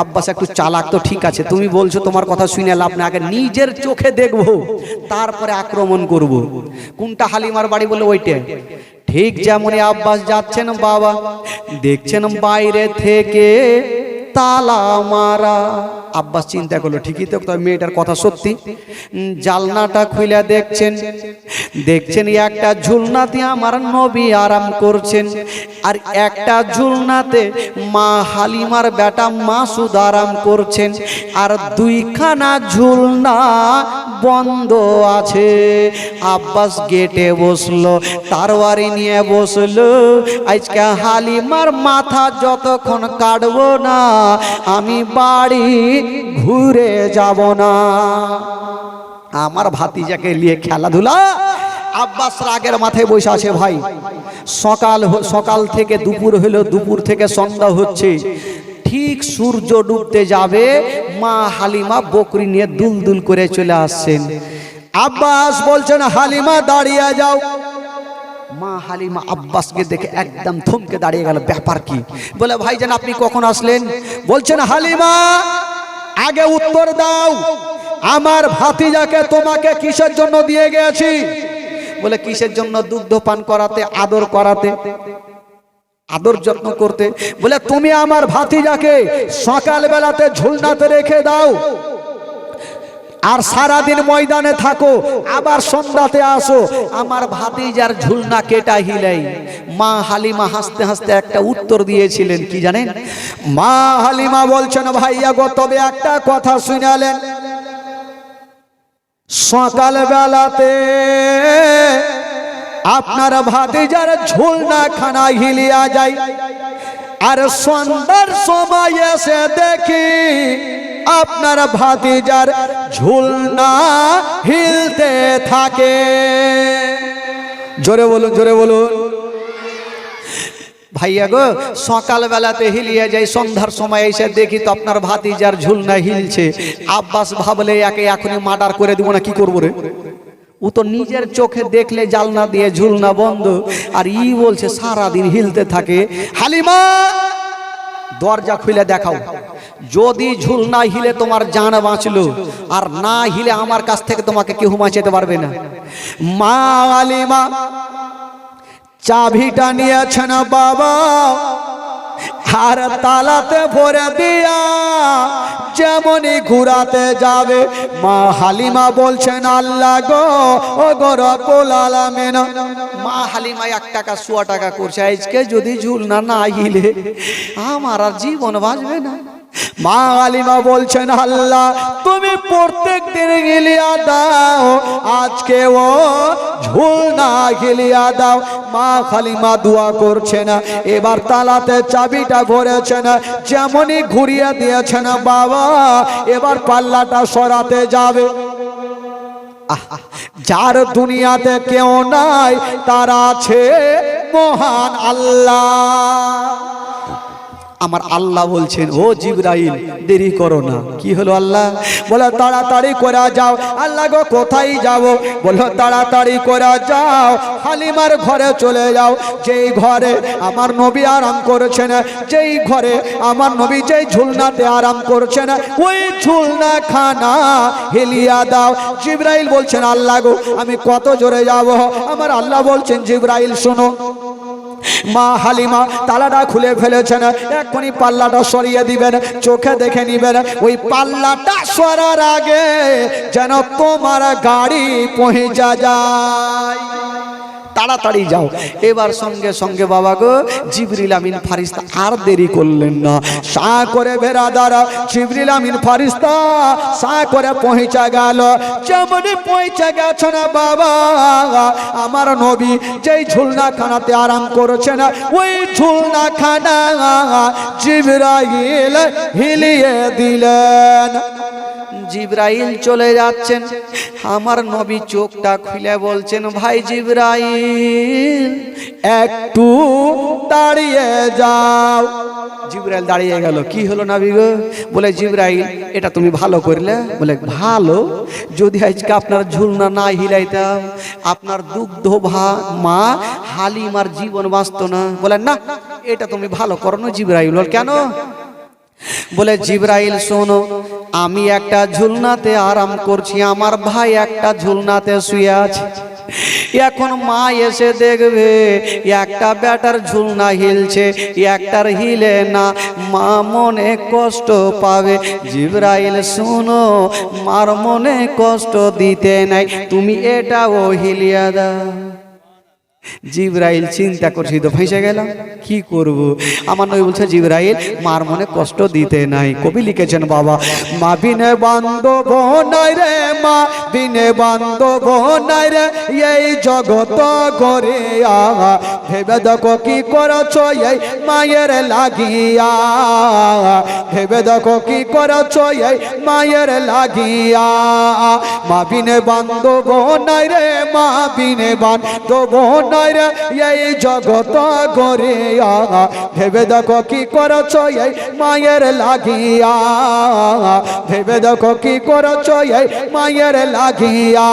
আব্বাস একটু চালাক, তো ঠিক আছে তুমি বলছো, তোমার কথা শুনে লাভ না, আগে নিজের চোখে দেখবো তারপরে আক্রমণ করব। কোনটা হালিমার বাড়ি? বলে ওইটা। ঠিক যেমনই আব্বাস যাচ্ছেন বাবা, দেখছেন বাইরে থেকে তালা মারা। আব্বাস চিন্তা করলো ঠিকই তো, মেয়েটার কথা সত্যি। জালনাটা খুলে দেখছেন একটা ঝুলনাতে আমার নবী আরাম করছেন, আর একটা ঝুলনাতে মা হালিমার বেটা মাসুদ আরাম করছেন, আর দুইখানা ঝুলনা বন্ধ আছে। আব্বাস গেটে বসলো, তারওয়ারি নিয়ে বসলো। আজকে হালিমার মাথা যতক্ষণ কাটবো না আমি বাড়ি ঘুরে যাব না। আমার ভাতিজাকে নিয়ে খেলাধুলা। আব্বাস রাগের মাথায় বসে আছে। ভাই সকাল থেকে দুপুর হলো, দুপুর থেকে সন্ধ্যা হচ্ছে, ঠিক সূর্য ডুবতে যাবে, মা হালিমা বকরি নিয়ে দুলদুল করে চলে আসছেন। আব্বাস বলছেন হালিমা দাঁড়িয়ে যাও। মা হালিমা আব্বাসকে দেখে একদম থমকে দাঁড়িয়ে গেল। ব্যাপার কি? বলে ভাইজান আপনি কখন আসলেন? বলছেন হালিমা আগে উত্তর দাও, আমার ভাতিজাকে তোমাকে কিসের জন্য দিয়ে গেছি? বলে কিসের জন্য? দুগ্ধ পান করাতে, আদর করাতে, আদর যত্ন করতে। বলে তুমি আমার ভাতিজাকে সকাল বেলাতে ঝুলনাতে রেখে দাও, আর সারাদিন ময়দানে থাকো, আবার সন্ধ্যাতে আসো, আমার ভাতিজার ঝুলনা কেটা হিলাই। মা হালিমা হাসতে হাসতে একটা উত্তর দিয়েছিলেন, কি জানেন? মা হালিমা বলছেন ভাইয়া গো, তবে একটা কথা শুনালেন, সকাল বেলাতে আপনার ভাতিজার ঝুলনা খানা হিলিয়া যায়, আর সন্ধ্যার সময় এসে দেখি আপনার ভাতিজার ঝুলনা হিলতে থাকে। জোরে বলুন, জোরে বলুন। ভাইয়া গো সকাল বেলাতে হিলিয়ে যাই, সন্ধ্যার সময় এসে দেখি তো আপনার ভাতিজার ঝুলনা হিলছে। আব্বাস ভাবলে একে এখনই মার্ডার করে দিব না, কি করবো রে? ও তো নিজের চোখে দেখলে জালনা দিয়ে ঝুলনা বন্ধ, আর ই বলছে সারাদিন হিলতে থাকে। হালিমা দরজা খুলে দেখাও, যদি ঝুলনা হিলে তোমার জান বাঁচলো, আর না হিলে আমার কাছ থেকে তোমাকে কেউ বাঁচাতে পারবে না। মা হালিমা চাবিটা নিয়েছেন বাবা, আর তালাতে ভরে দিয়া যেমনই ঘুরাতে যাবে, মা হালিমা বলছেন আল্লাহ গো ও গো রব্বুল আলামিন। মা হালিমা 1 টাকা 100 টাকা করছে, আজকে যদি ঝুলনা না হিলে আমার আর জীবন বাঁচবে না। মা হালিমা বলছেন আল্লাহ তুমি প্রত্যেক দিন গিলিয়া দাও, আজকে ও ঝুলনা গিলিয়া দাও। মা হালিমা দোয়া করছেন, এবার তালাতে চাবিটা ভরেছেন, যেমনই ঘুরিয়ে দিয়েছেন বাবা, এবার পাল্লাটা সরাতে যাবে। যার দুনিয়াতে কেউ নাই, তার আছে মহান আল্লাহ। আমার আল্লাহ বলছেন ও জিবরাইল দেরি করো না। কি হলো? আল্লাহ বলে তাড়াতাড়ি করে যাও। আল্লাহ গো কোথায় যাব? বলো তাড়াতাড়ি করে যাও, হালিমার ঘরে চলে যাও, যেই ঘরে আমার নবী আরাম করেছেন, যেই ঘরে আমার নবী যেই ঝুলনাতে আরাম করছেন, ওই ঝুলনা খানা হেলিয়া দাও। জিবরাইল বলছেন আল্লাহ গো আমি কত জোরে যাব? আমার আল্লাহ বলছেন জিবরাইল শোনো, মা হালিমা তালাটা খুলে ফেলেছেন, এখনই পাল্লাটা সরিয়ে দিবেন, চোখে দেখে নিবেন, ওই পাল্লাটা সরার আগে যেন তোমার গাড়ি পৌঁছে যায়। তাড়াতাড়ি যাও। এবার সঙ্গে সঙ্গে বাবা গো জিবরিল আমিন ফারিস্তা আর দেরি করলেন না, সা করে বেরাদারা জিবরিল আমিন ফারিস্তা সা করে পৌঁছে গেল। যেমনই পৌঁছে গেছে না বাবা, আমার নবী যেই ঝুলনা খানাতে আরাম করেছেন, ওই ঝুলনা খানা জিবরাইল হিলিয়ে দিলেন। জিবরাইল চলে যাচ্ছেন, আমার নবী চোখটা খুলে বলছেন ভাই জিবরাইল জিবরাইল একটু দাঁড়িয়ে যাও। জিবরাইল দাঁড়িয়ে গেল। কি হলো নবী গো? বলে জিবরাইল এটা তুমি ভালো করলে। বলে ভালো, যদি আজকে আপনার ঝুলনা না হিলাইতাম আপনার দুগ্ধ মা হালিমার জীবন বাঁচত না। বলে না, এটা তুমি ভালো করো না জিবরাইল। কেন? বলে জিবরাইল শোনো, আমি একটা ঝুলনাতে আরাম করছি, আমার ভাই একটা ঝুলনাতে শুয়ে আছে। এখন মা এসে দেখবে একটা বেটার ঝুলনা হিলছে, একটার হিলে না, মা মনে কষ্ট পাবে। জিবরাইল শোনো, মার মনে কষ্ট দিতে নাই, তুমি এটাও হিলিয়া দাও। জিবরাইল চিন্তা করছি তো ফেঁসে গেলাম, কি করব। আমার নবী বলছে জিবরাইল মার মনে কষ্ট দিতে নাই। কবি লিখেছেন বাবা, মা বিনে বান্ধব নাই রে, মা বিনে বান্ধব নাই রে এই জগত করে। ভেবে দেখো কি করছো এই মায়ের লাগিয়া, ভেবে দেখো কি করছো এই মায়ের লাগিয়া। মা বিনে বান্ধব নাই রে, মা বিনে বান্ধব নাই রে এই জগত করে। ভেবে দেখো কি করছো এই মায়ের লাগিয়া, ভেবে দেখো কি করছো এই মায়ের লাগিয়া।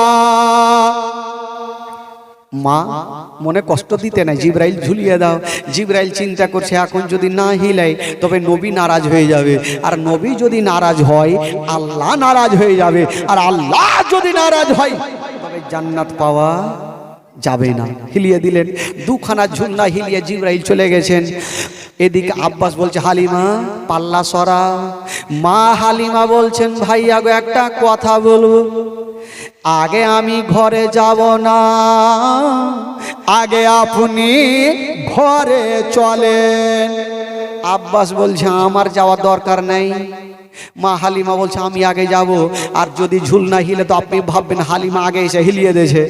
মা মনে কষ্ট দিতে নাই, জিবরাইল ঝুলিয়ে দাও। জিবরাইল চিন্তা করছে এখন যদি না হিলাই তবে নবী নারাজ হয়ে যাবে, আর নবী যদি নারাজ হয় আল্লাহ নারাজ হয়ে যাবে, আর আল্লাহ যদি নারাজ হয় তবে জান্নাত পাওয়া যাবে না। হিলিয়ে দিলেন, দুখানা ঝুলনা হিলিয়ে জিবরাইল চলে গেছেন। এদিকে আব্বাস বলছে হালিমা পাল্লা সরা। মা হালিমা বলছেন ভাইয়া গো একটা কথা বলবো, আগে আমি ঘরে যাব না, আগে আপনি ঘরে চলেন। আব্বাস বলছে আমার যাওয়ার দরকার নেই। মা হালিমা বলছে আমি আগে যাব, আর যদি ঝুলনা হিলে তো আপনি ভাববেন হালিমা আগে এসে হিলিয়ে দিয়েছে,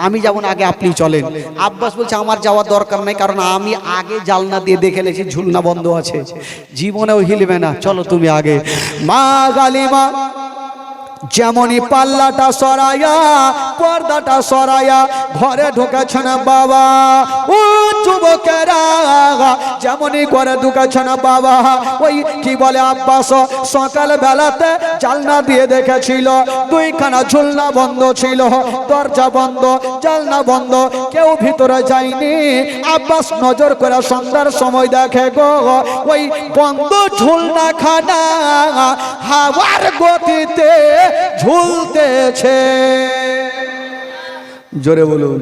আমি যাব না, আগে আপনি চলেন। আব্বাস বলছে আমার যাওয়ার দরকার নেই, কারণ আমি আগে জালনা দিয়ে দেখে এসেছি ঝুলনা বন্ধ আছে, জীবনেও হিলবে না, চলো তুমি আগে। মা হালিমা যেমনই পাল্লাটা সরাইয়া পর্দাটা সরাইয়া ঘরে ঢুকেছেন বাবা। ও যুবকেরা যেমনই ঘরে ঢুকেছেন বাবা, ওই কি বলে আব্বাস সকাল বেলাতে জালনা দিয়ে দেখেছিল দুইখানা ঝুলনা বন্ধ ছিল, দরজা বন্ধ জালনা বন্ধ, কেউ ভিতরে যায়নি। আব্বাস নজর করে সন্ধ্যার সময় দেখে গো ওই বন্ধ ঝুলনা খানা হাওয়ার গতিতে ঝুলতেছে। জোরে বলুন,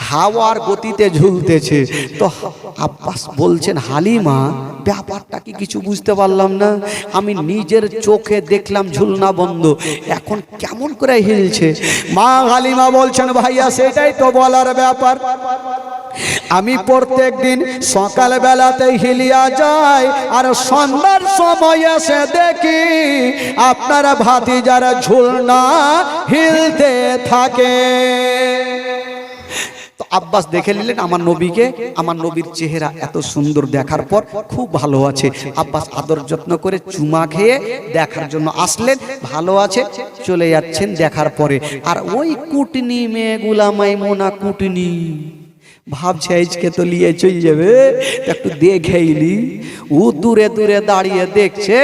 হাওয়ার গতিতে ঝুলতেছে। তো আব্বাস বলছেন হালিমা ব্যাপারটা কি কিছু বুঝতে পারলাম না, আমি নিজের চোখে দেখলাম ঝুলনা বন্ধ, এখন কেমন করে হিলছে। মা হালিমা বলছেন ভাইয়া সেটাই তো বলার ব্যাপার, আমি প্রত্যেক দিন সকাল বেলাতে হিলিয়া যাই, আর সন্ধ্যার সময় এসে দেখি আপনারা ভাতিজারা ঝুলনা হিলতে থাকে। আব্বাস দেখে নিলেন আমার নবীকে, আমার নবীর চেহারা এত সুন্দর দেখার পর খুব ভালো আছে। আব্বাস আদর যত্ন করে চুমা খেয়ে দেখার জন্য আসলেন, ভালো আছে চলে যাচ্ছেন দেখার পরে। আর ওই কুটনি মেয়েগুলা মাইমুনা কুটনি ভাবছে আজকে তো নিয়ে চলে যাবে, একটু দেখেইলি। ও দূরে দূরে দাঁড়িয়ে দেখছে,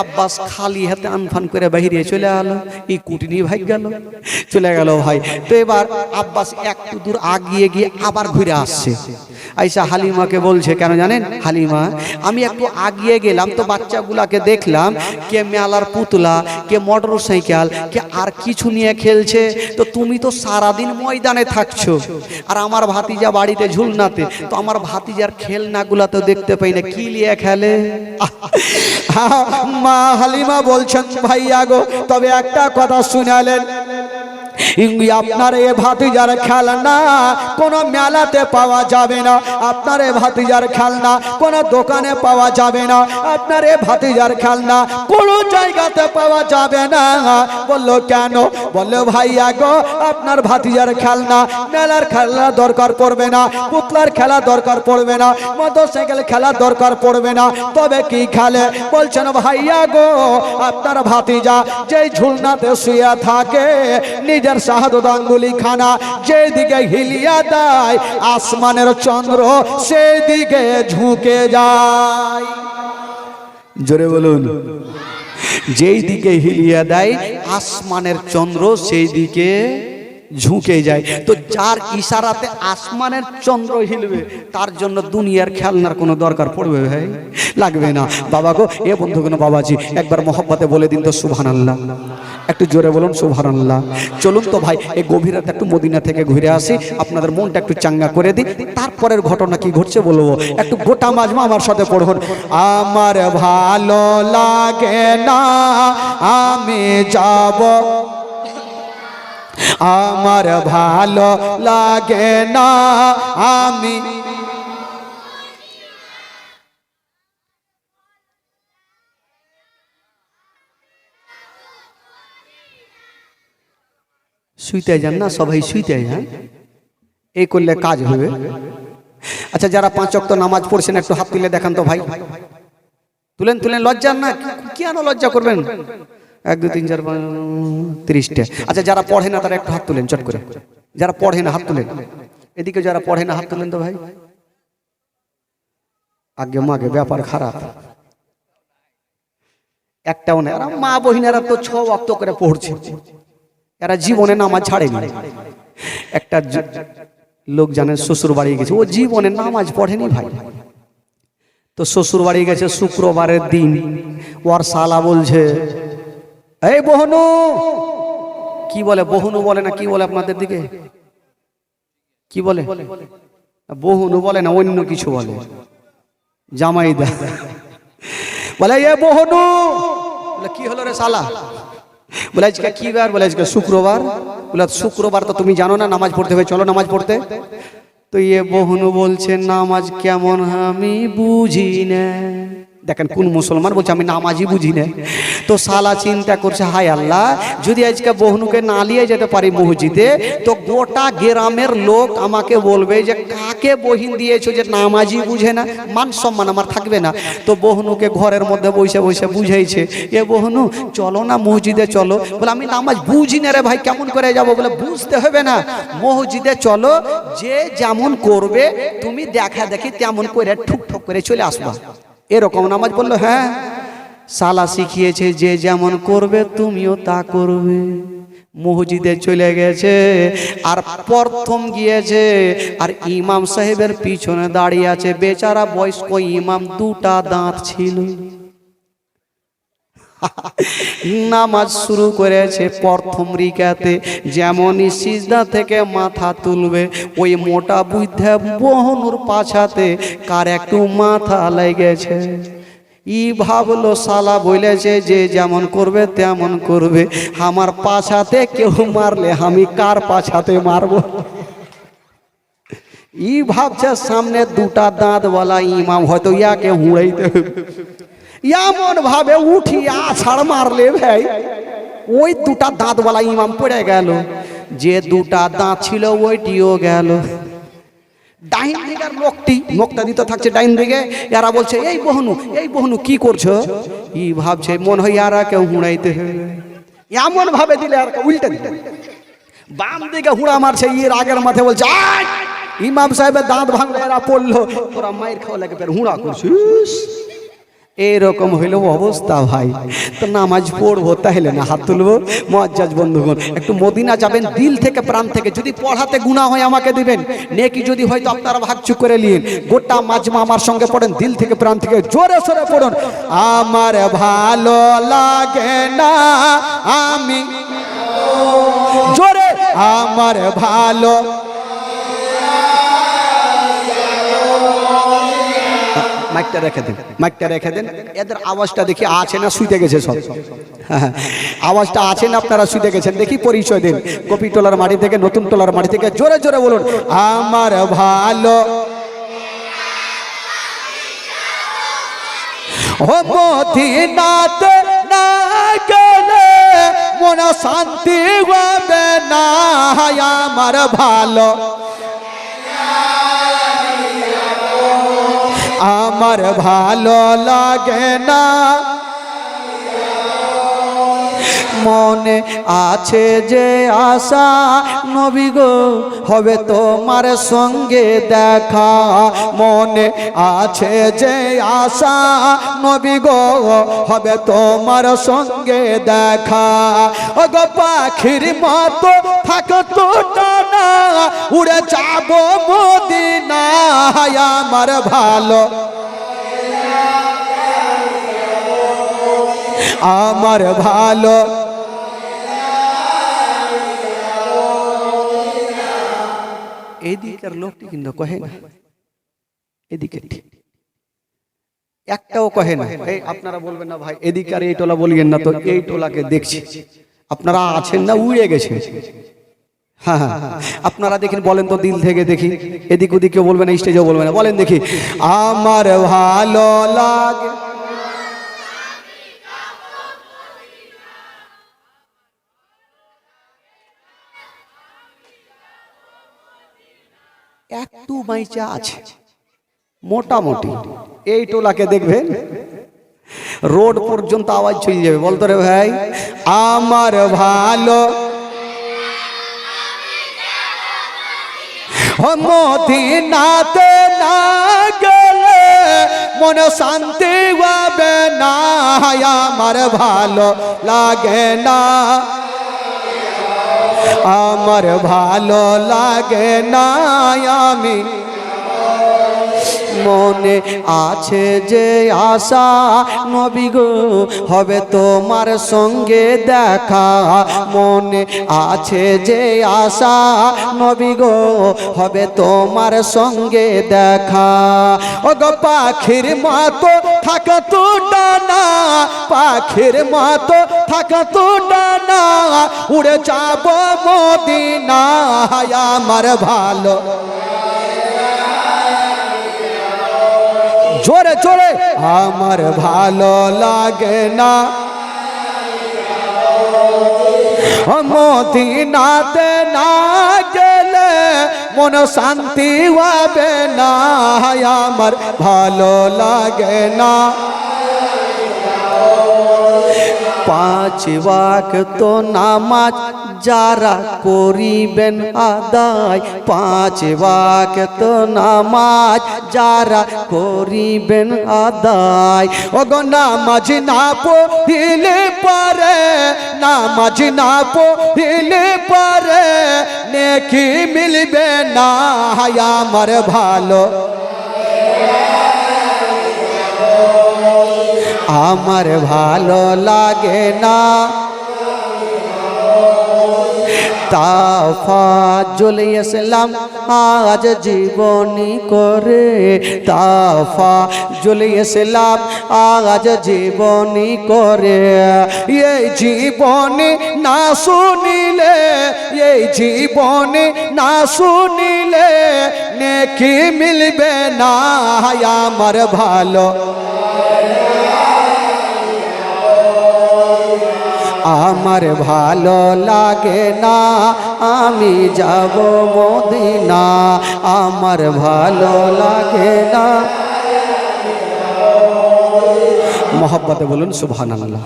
আব্বাস খালি হাতে আনফান করে বাহিরে চলে গেল, এই কুটনি ভাই গেল চলে গেল ভাই। তো এবার আব্বাস একটু দূর আগিয়ে গিয়ে আবার ঘুরে আসছে, আইসা হালিমাকে বলছে কেন জানেন হালিমা, আমি একটু আগিয়ে গেলাম তো বাচ্চাগুলাকে দেখলাম কে মেলার পুতলা, কে মোটর সাইকেল, কে আর কিছু নিয়ে খেলছে, তো তুমি তো সারাদিন ময়দানে থাকছো আর আমার ভাতিজা বাড়িতে ঝুলনাতে, তো আমার ভাতিজার খেলনাগুলা তো দেখতে পাই না, কি নিয়ে খেলে। মা হালিমা বলছেন ভাইয়া গো তবে একটা কথা শুনালেন, আপনার এ ভাতিজার খেলনা কোনো মেলাতে পাওয়া যাবে না, আপনার এ ভাতিজার খেলনা কোনো দোকানে পাওয়া যাবে না, আপনার এ ভাতিজার খেলনা কোনো জায়গাতে পাওয়া যাবে না। বললো কেন? বললো ভাইয়া গো আপনার ভাতিজার খেলনা মেলার খেলনা দরকার পড়বে না, পুতলার খেলা দরকার পড়বে না, মোটরসাইকেল খেলা দরকার পড়বে না, তবে কি খেলে? বলছেন ভাইয়া গো আপনার ভাতিজা যেই ঝুলনাতে শুয়ে থাকে নিজের দিনের শাহাদত আঙ্গুলি খানা যেদিকে হিলিয়া দেয় আসমানের চন্দ্র সেই দিকে ঝুঁকে যায়। জোরে বলুন, যেই দিকে হিলিয়া দেয় আসমানের চন্দ্র সেই দিকে ঝুঁকে যায়। তো যার ইশারাতে আসমানের চন্দ্র হিলবে তার জন্য দুনিয়ার খেলনার কোনো দরকার পড়বে ভাই? লাগবে না। বাবা গো, এ বন্ধুগণ, বাবাজি একবার মহব্বতে বলে দিন তো সুবহানাল্লাহ। একটু জোরে বলুন সুবহানাল্লাহ। চলুন তো ভাই এই গভীর রাতে একটু মদিনা থেকে ঘুরে আসি, আপনাদের মনটা একটু চাঙ্গা করে দিই। তারপরের ঘটনা কি ঘটছে বলবো, একটু গোটা মাজমা আমার সাথে পড়ুন। আমার ভালো লাগে না আমি যাব, আমার ভালো লাগে না আমি শুইতে যান না সবাই, শুইতে যান, এই করলে কাজ হবে। আচ্ছা, যারা 5 ওয়াক্ত নামাজ পড়ছেন একটু হাত তুলে দেখান তো ভাই, তুলেন তুলেন, লজ্জা না, কেন লজ্জা করবেন? 1 2 3 4 5 30টা। আচ্ছা, যারা পড়ে না তারা একটু হাত তুলেন চট করে, যারা পড়ে না হাত তুলেন, এদিকে যারা পড়ে না হাত তুলেন তো ভাই। আগে মাগে ব্যাপার খারাপ, একটাও না। আর মা বহিনেরা তো 6 ওয়াক্ত করে পড়ছে, এরা জীবনে নামাজ ছাড়েনি। একটা লোক জানেন শ্বশুর বাড়ি গেছে, ও জীবনে নামাজ পড়েনি ভাই। তো শ্বশুর বাড়ি গেছে শুক্রবারের দিন, ওর শালা বলছে, এই বহনু, কি বলে বহনু বলে না কি বলে আপনাদের দিকে, কি বলে? বহনু বলে না, অন্য কিছু বলে, জামাইদা বলে এ বহনু। বলে কি হলো রে শালা? বলে আজকে কি বার? বলে আজকে শুক্রবার। বলে শুক্রবার তো তুমি জানো না নামাজ পড়তে হবে, চলো নামাজ পড়তে। তো এ বহনু বলছে নামাজ কেমন আমি বুঝি না। দেখেন কোন মুসলমান বলছে আমি নামাজই বুঝি না। তো শালা চিন্তা করছে, হায় আল্লাহ, যদি আজকে বহনুকে না নিয়ে যেতে পারি মসজিদে তো গোটা গ্রামের লোক আমাকে বলবে যে কাকে বহিন দিয়েছো যে নামাজই বুঝে না, মান সম্মান আমার থাকবে না। তো বহনুকে ঘরের মধ্যে বসে বসে বুঝাইছে, এ বহনু চলো না মসজিদে চলো। বলে আমি নামাজ বুঝি না রে ভাই, কেমন করে যাব? বলে বুঝতে হবে না, মসজিদে চলো, যে যেমন করবে তুমি দেখা দেখি তেমন করে ঠুক ঠুক করে চলে আসবা, এরকম নামাজ। বললো হ্যাঁ, শালা শিখিয়েছে যে যেমন করবে তুমিও তা করবে। মসজিদে চলে গেছে আর প্রথম গিয়েছে, আর ইমাম সাহেবের পিছনে দাঁড়িয়ে আছে বেচারা বয়স্ক ইমাম, 2টা দাঁত ছিল। নামাজ শুরু করেছে। প্রথম রিকাতে যেমনই সিজদা থেকে মাথা তুলবে, ওই মোটা বুদ্ধা বহনুর পাছাতে কার একটু মাথা লেগেছে। ই ভাবলো শালা বলেছে যে যেমন করবে তেমন করবে, আমার পাছাতে কেউ মারলে আমি কার পাছাতে মারবো? ই ভাবছে সামনে 2টা দাঁতওয়ালা ইমাম, হয়তো ইয়াকে হুঁড়াইতে হবে, এমন ভাবে উঠিয়া ছাড় মারলে ভাই ওই 2টা দাঁতওয়ালা ইমাম পড়ে গেল, যে 2টা দাঁত ছিল ওইটিও গেল। ডাইন দিকের লোকটি নোকটা দিতে থাকছে ডাইন দিকে, এরা বলছে এই বহনু কি করছো? ই ভাবছে মন হয় এরা কেউ হুঁড়াইতে হবে, এমন ভাবে দিলে আর উল্টে দিলে বাম দিকে হুঁড়া মারছে। এর আগের মাথায় বলছে ইমাম সাহেবের দাঁত ভাঙলো, এরা পড়লো, তোরা মায়ের খাওয়া লাগে হুঁড়া করছিস। এরকম হইল অবস্থা ভাই। তো নামাজ পড়বো তাহলে না হাত তুলবো? মুআজ্জাজ বন্ধুগণ, একটু মদিনা যাবেন দিল থেকে প্রাণ থেকে, যদি পড়াতে গুনাহ হয় আমাকে দিবেন, নেকি যদি হয় তো আপনারা ভাগচুক করে নিন। গোটা মাজমা আমার সঙ্গে পড়েন, দিল থেকে প্রাণ থেকে জোরে সোরে পড়ুন। আমার ভালো লাগে না আমি, জোরে, আমার ভালো, মাইকটা রেখে দেন, মাইকটা রেখে দেন। এদের আওয়াজটা দেখি আছে না শুইতে গেছে সব? আওয়াজটা আছে না আপনারা শুইতে গেছেন? দেখি পরিচয় দেন, কপিটোলার মাটি থেকে, নতুন টোলার মাটি থেকে, জোরে জোরে বলুন আমার ভালো ও মদিনাতে না গেলে মন শান্তি হবে না, আমার ভালো, আমার ভালো লাগে না মনে আছে যে আশা নবী গো হবে তোমার সঙ্গে দেখা মনে আছে যে আশা নবী গো হবে তোমার সঙ্গে দেখা ও গো পাখির মতো থাকতো টানা উড়ে যাব মদিনায় আমার ভালো আমার ভালো এদিকের লোকটি কিন্তু কহে না এদিকে একটাও কহে না এই আপনারা বলবেন না ভাই এদিকে আর এই টোলা বলিয়েন না তো এই টোলাকে দেখছি আপনারা আছেন না উড়ে গেছে হ্যাঁ আপনারা দেখেন বলেন তো দিল থেকে দেখি এদিক ওদিকে বলবেন স্টেজেও বলবেন না বলেন দেখি আমার ভালো লাগে একটু বাইচা আছে মোটামুটি এই টোলাকে দেখবেন রোড পর্যন্ত আওয়াজ ছড়িয়ে যাবে বলতো রে ভাই আমার ভালো মদিনাতে না গেলে মনে শান্তি হবে না আমার ভালো লাগে না আমার ভালো লাগে না আমি মনে আছে যে আশা নবী গো হবে তোমার সঙ্গে দেখা মনে আছে যে আশা নবী গো হবে তোমার সঙ্গে দেখা ও গো পাখির মতো থাকতো ডানা পাখির মতো থাকতো ডানা উড়ে যাব মদিনায় আমার ভালো জোরে জোরে আমার ভালো লাগে না মদিনাতে না গেলে মন শান্তি হবে না আমার ভালো লাগে না পাঁচ ওয়াক্ত নামাজ যারা করিবেন আদায় পাঁচ ওয়াক্ত নামাজ যারা করিবেন আদায় ওগো নামাজ না পড়িলে পারে নামাজ না পড়িলে পারে নেকি মিলবে না আমার ভালো আমার ভালো লাগে না তাফাজুল ইসলাম আজ জীবনী করে তাফাজুল ইসলাম আজ জীবনী করে এই জীবনী না শুনিলে এই জীবনী না শুনিলে নেকি মিলবে না আমার ভালো আমার ভালো লাগে না আমি যাব মদিনা আমার ভালো লাগে না মোহাব্বতে বলুন সুবহানাল্লাহ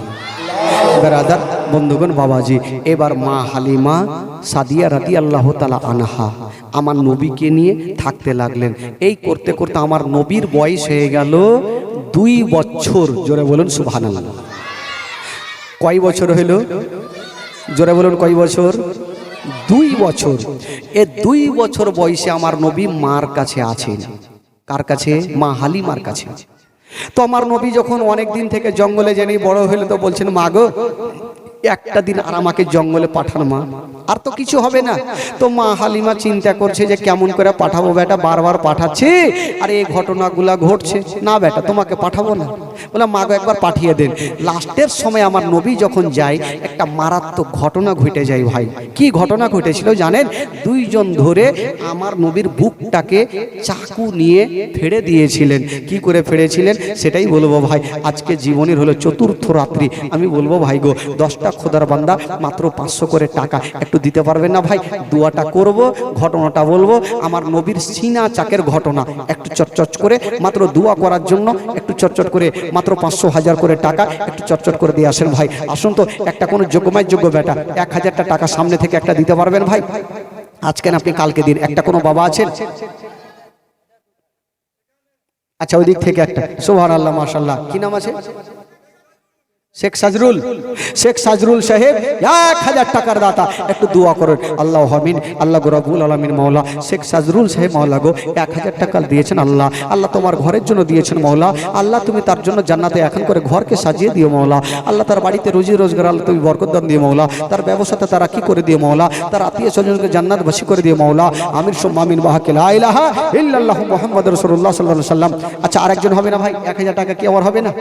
বেরাদার বন্ধুগণ বাবাজি এবার মা হালিমা সাদিয়া রাদিয়াল্লাহু তাআলা আনহা আমার নবীকে নিয়ে থাকতে লাগলেন এই করতে করতে আমার নবীর বয়স হয়ে গেল 2 বছর জোরে বলুন সুবহানাল্লাহ কয় বছর হইল জোরে বলুন কয় বছর 2 বছর এই 2 বছর বয়সে আমার নবী মার কাছে আছেন কার কাছে মা হালিমার কাছে তো আমার নবী যখন অনেক দিন থেকে জঙ্গলে জেনে বড় হইল তো বলছেন মা গো একটা দিন আর আমাকে জঙ্গলে পাঠান মা আর তো কিছু হবে না তো মা হালিমা চিন্তা করছে যে কেমন করে পাঠাবো বেটা বারবার পাঠাচ্ছি আর এই ঘটনাগুলা ঘটছে না বেটা তোমাকে পাঠাবো না বলে মা গো একবার পাঠিয়ে দেন লাস্টের সময় আমার নবী যখন যায় একটা মারাত্মক ঘটনা ঘটে যায় ভাই কি ঘটনা ঘটেছিল জানেন 2 জন ধরে আমার নবীর বুকটাকে চাকু নিয়ে ফেড়ে দিয়েছিলেন কি করে ফেড়েছিলেন সেটাই বলবো ভাই আজকে জীবনের হলো চতুর্থ রাত্রি আমি বলবো ভাই গো 10টা খোদার বান্দা মাত্র 500 করে টাকা একটু দিতে পারবেন না ভাই দোয়াটা করব ঘটনাটা বলবো আমার নবীর সিনা চাকের ঘটনা একটু চটচট করে মাত্র দোয়া করার জন্য একটু চটচট করে মাত্র 500,000 করে টাকা একটু চটচট করে দিয়ে আসেন ভাই। আসুন তো, একটা কোনো যোগ্যমায় যোগ্য বেটা 1,000টা টাকা সামনে থেকে একটা দিতে পারবেন ভাই? আজকে না আপনি কালকে দিন। একটা কোনো বাবা আছেন? আচ্ছা, ওই দিক থেকে একটা। সুবহানাল্লাহ, মাশাআল্লাহ। কি নাম আছে? শেখ সাজরুল। শেখ সাজরুল সাহেব 1,000 টাকার দাতা, একটু দোয়া করেন। আল্লাহ আমিন। আল্লাহ গো রব্বুল আলামিন মাওলা, শেখ সাজরুল সাহেব মাওলা গো 1,000 টাকা দিয়েছেন আল্লাহ। আল্লাহ তোমার ঘরের জন্য দিয়েছেন মাওলা। আল্লাহ তুমি তার জন্য জান্নাতে এখন করে ঘরকে সাজিয়ে দিও মাওলা। আল্লাহ তার বাড়িতে রুজি রোজগার আল্লাহ তুমি বরকত দান দিও মাওলা। তার ব্যবসাতে তারা কি করে দিও মাওলা। তার আত্মীয় স্বজনকে জান্নাতবাসী করে দিও মাওলা। আমির সুম্মা আমিন। বাহাকে লা ইলাহা ইল্লাল্লাহু মুহাম্মাদুর রাসূলুল্লাহ সাল্লাল্লাহু আলাইহি সাল্লাম। আচ্ছা, আরেকজন হবে না ভাই? 1,000 টাকা কি আবার হবে না?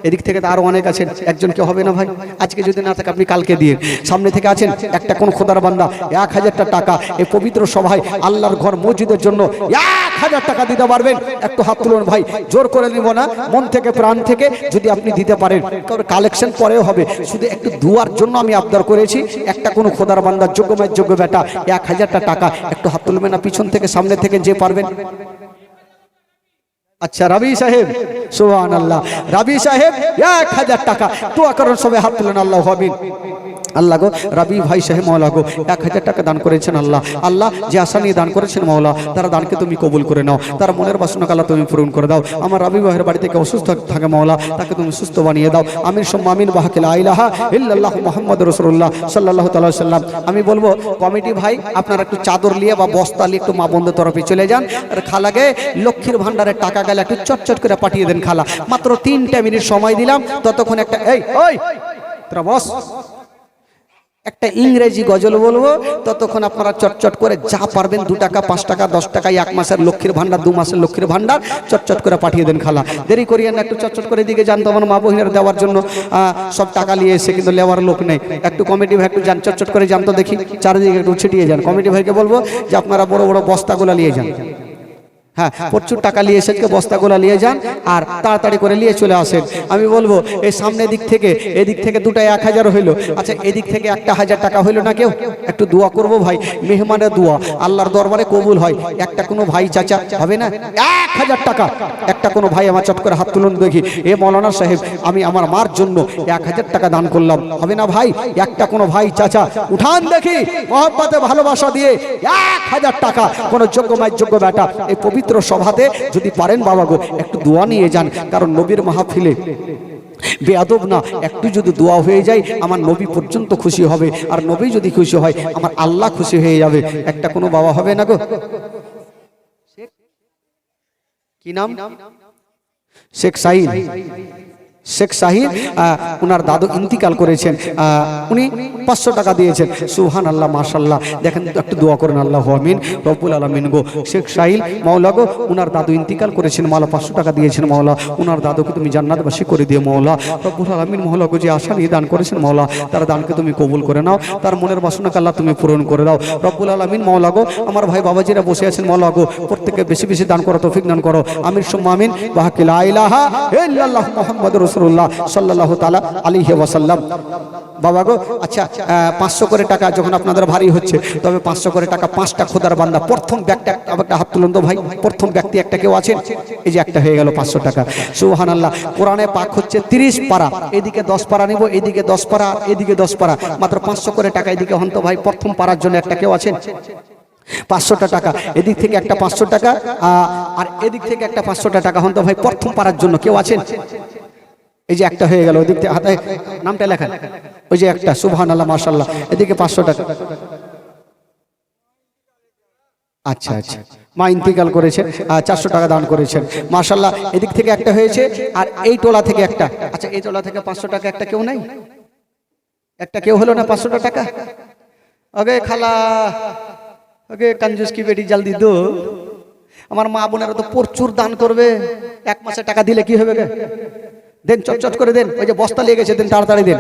এদিক থেকে তো আরো অনেক আছেন, একজন কি হবে না ভাই? আজকে যদি না থাকে আপনি কালকে দিয়ে। সামনে থেকে আছেন একটা কোন খোদার বান্দা 1,000টা টাকা এই পবিত্র সভায় আল্লাহর ঘর মসজিদের জন্য 1,000 টাকা দিতে পারবেন? একটু হাত তুলুন ভাই, জোর করে নিব না, মন থেকে প্রাণ থেকে যদি আপনি দিতে পারেন। কারণ কালেকশন পরেও হবে, শুধু একটু দুয়ার জন্য আমি আবদার করেছি। একটা কোন খোদার বান্দা যোগ্যময় যোগ্য বেটা 1,000টা টাকা একটু হাত তুলবেন না, পিছন থেকে সামনে থেকে যে পারবেন। আচ্ছা, রবি সাহেব, সুবহানাল্লাহ, রবি সাহেব 1,000 টাকা দোয়া করেন, সবাই হাত তুলেন। আল্লাহ আমিন। আল্লাহ গো, রবি ভাই সাহেব মাওলা গো 1,000 টাকা দান করেছেন আল্লাহ। আল্লাহ যে আশা নিয়ে দান করেছেন মাওলা, তার দানকে তুমি কবুল করে নাও। তার মনের বাসনাকে আল্লাহ তুমি পূরণ করে দাও। আমার রবি ভাইয়ের বাড়ি থেকে অসুস্থ থাকে মাওলা, তাকে তুমি সুস্থ বানিয়ে দাও। আমিন সুম্মা আমিন। বাহাকে লা ইলাহা ইল্লাল্লাহু মুহাম্মাদুর রাসূলুল্লাহ সাল্লাল্লাহু তাআলা সাল্লাম। আমি বলবো কমিটি ভাই, আপনারা একটু চাদর নিয়ে বা বস্তা নিয়ে একটু মা বন্ধুর তরফে চলে যান। আর খালাকে লক্ষ্মীর ভান্ডারের টাকা গেলে একটু চটচট করে পাঠিয়ে দেন খালা। মাত্র 3টা মিনিট সময় দিলাম, ততক্ষণ একটা তোরা বস, একটা ইংরেজি গজল বলবো, ততক্ষণ আপনারা চটচট করে যা পারবেন 2 টাকা 5 টাকা 10 টাকা 1 মাসের লক্ষ্মীর ভান্ডার 2 মাসের লক্ষ্মীর ভান্ডার চটচট করে পাঠিয়ে দেন খালা। দেরি করিয়েন না, একটু চটচট করে দিকে যান। তো আমার মা বহিনের দেওয়ার জন্য সব টাকা নিয়ে এসে কিন্তু লেওয়ার লোক নেই। একটু কমিটি ভাই একটু যান, চটচট করে যান তো দেখি, চারিদিকে একটু ছিটিয়ে যান। কমিটি ভাইকে বলবো যে আপনারা বড় বড় বস্তাগুলো নিয়ে যান। হ্যাঁ, প্রচুর টাকা নিয়ে এসে বস্তাগুলো নিয়ে যান আর তাড়াতাড়ি করে নিয়ে চলে আসেন। আমি বলবো এই সামনে দিক থেকে এদিক থেকে দুটাই 1,000 হইলো। আচ্ছা, এদিক থেকে 1,000 টাকা হইলো না? কেউ একটু দোয়া করবো ভাই, মেহমানের দোয়া আল্লাহর দরবারে কবুল হয়। একটা কোনো ভাই চাচা হবে না? 1,000 টাকা একটা কোনো ভাই আমার চট করে হাত তুলুন দেখি। এ মৌলানা সাহেব, আমি আমার মার জন্য 1,000 টাকা দান করলাম, হবে না ভাই? একটা কোনো ভাই চাচা উঠান দেখি, মহব্বতে ভালোবাসা দিয়ে 1,000 টাকা কোনো যোগ্যমায় যোগ্য বেটা এই পবিত্র সভাতে যদি পারেন বাবা গো একটু দোয়া নিয়ে যান। কারণ নবীর মাহফিলে বেয়াদব না, একটু যদি দোয়া হয়ে যায় আমার নবী পর্যন্ত খুশি হবে, আর নবী যদি খুশি হয় আমার আল্লাহ খুশি হয়ে যাবে। একটা কোনো বাবা হবে না গো? কি নাম? শেখ সাহিদ। শেখ সাহিদ, ওনার দাদু ইন্তিকাল করেছেন, উনি 500 টাকা দিয়েছেন। সুবহানাল্লাহ, মাশাআল্লাহ। দেখেন একটু দোয়া করেন। আল্লাহ আমিন। রব্বুল আলামিন গো, শেখ সাহিদ মাওলা গো, ওনার দাদু ইন্তিকাল করেছেন, মাওলা 500 টাকা দিয়েছেন মাওলা। ওনার দাদুকে তুমি জান্নাতবাসী করে দিও মাওলা। রব্বুল আলামিন মাওলা গো, যে আশা নিয়ে দান করেছেন মাওলা, তার দানকে তুমি কবুল করে নাও। তার মনের বাসনাকে আল্লাহ তুমি পূরণ করে দাও। রব্বুল আলামিন মাওলা গো, আমার ভাই বাবাজিরা বসে আছেন মাওলা গো, প্রত্যেককে বেশি বেশি দান করা তৌফিক দান করো। আমিন সুম্মা আমিন। বাহাকে লা ইলাহা ইল্লাল্লাহু মুহাম্মাদুর রাসূলুল্লাহ সাল্লাল্লাহু তাআলা আলাইহি ওয়াসাল্লাম। বাবা গো, আচ্ছা 500 করে টাকা যখন আপনাদের ভারী হচ্ছে, তবে 500 করে টাকা 5টা খোদার বান্দা। প্রথম ব্যক্তি একটা হাত তুলুন তো ভাই, প্রথম ব্যক্তি একটা কেউ আছেন? এই যে একটা হয়ে গেল 500 টাকা। সুবহানাল্লাহ। কোরআনে পাক হচ্ছে 30 পারা, এদিকে 10 পারা নিব, এদিকে 10 পারা, এদিকে 10 পারা, মাত্র 500 করে টাকা। এদিকে হন তো ভাই, প্রথম পারার জন্য একটা কেউ আছেন? 500টা টাকা, এদিক থেকে একটা 500 টাকা, আর এদিক থেকে একটা 500টা টাকা। হন তো ভাই, প্রথম পারার জন্য কেউ আছেন? এই যে একটা হয়ে গেল, ওদিক থেকে হাতে নামটা লেখেন, ওই যে একটা। সুবহানাল্লাহ, মাশাআল্লাহ। এদিকে 500 টাকা। আচ্ছা আচ্ছা, মা ইন্তিকাল করেছেন, 400 টাকা দান করেছেন, মাশাআল্লাহ। এদিক থেকে একটা হয়েছে, আর এই টোলা থেকে একটা। আচ্ছা, এই টোলা থেকে 500 টাকা একটা কেউ নাই? একটা কেউ হলো না 500 টাকা? ওকে খালা, ওকে कंजूस की बेटी जल्दी दो। আমার মা বোনেরা তো প্রচুর দান করবে, 1 মাসে টাকা দিলে কি হবে? দেন, চটচট করে দেন। ওই যে বস্তা লেগে গেছে, দেন তাড়াতাড়ি দেন।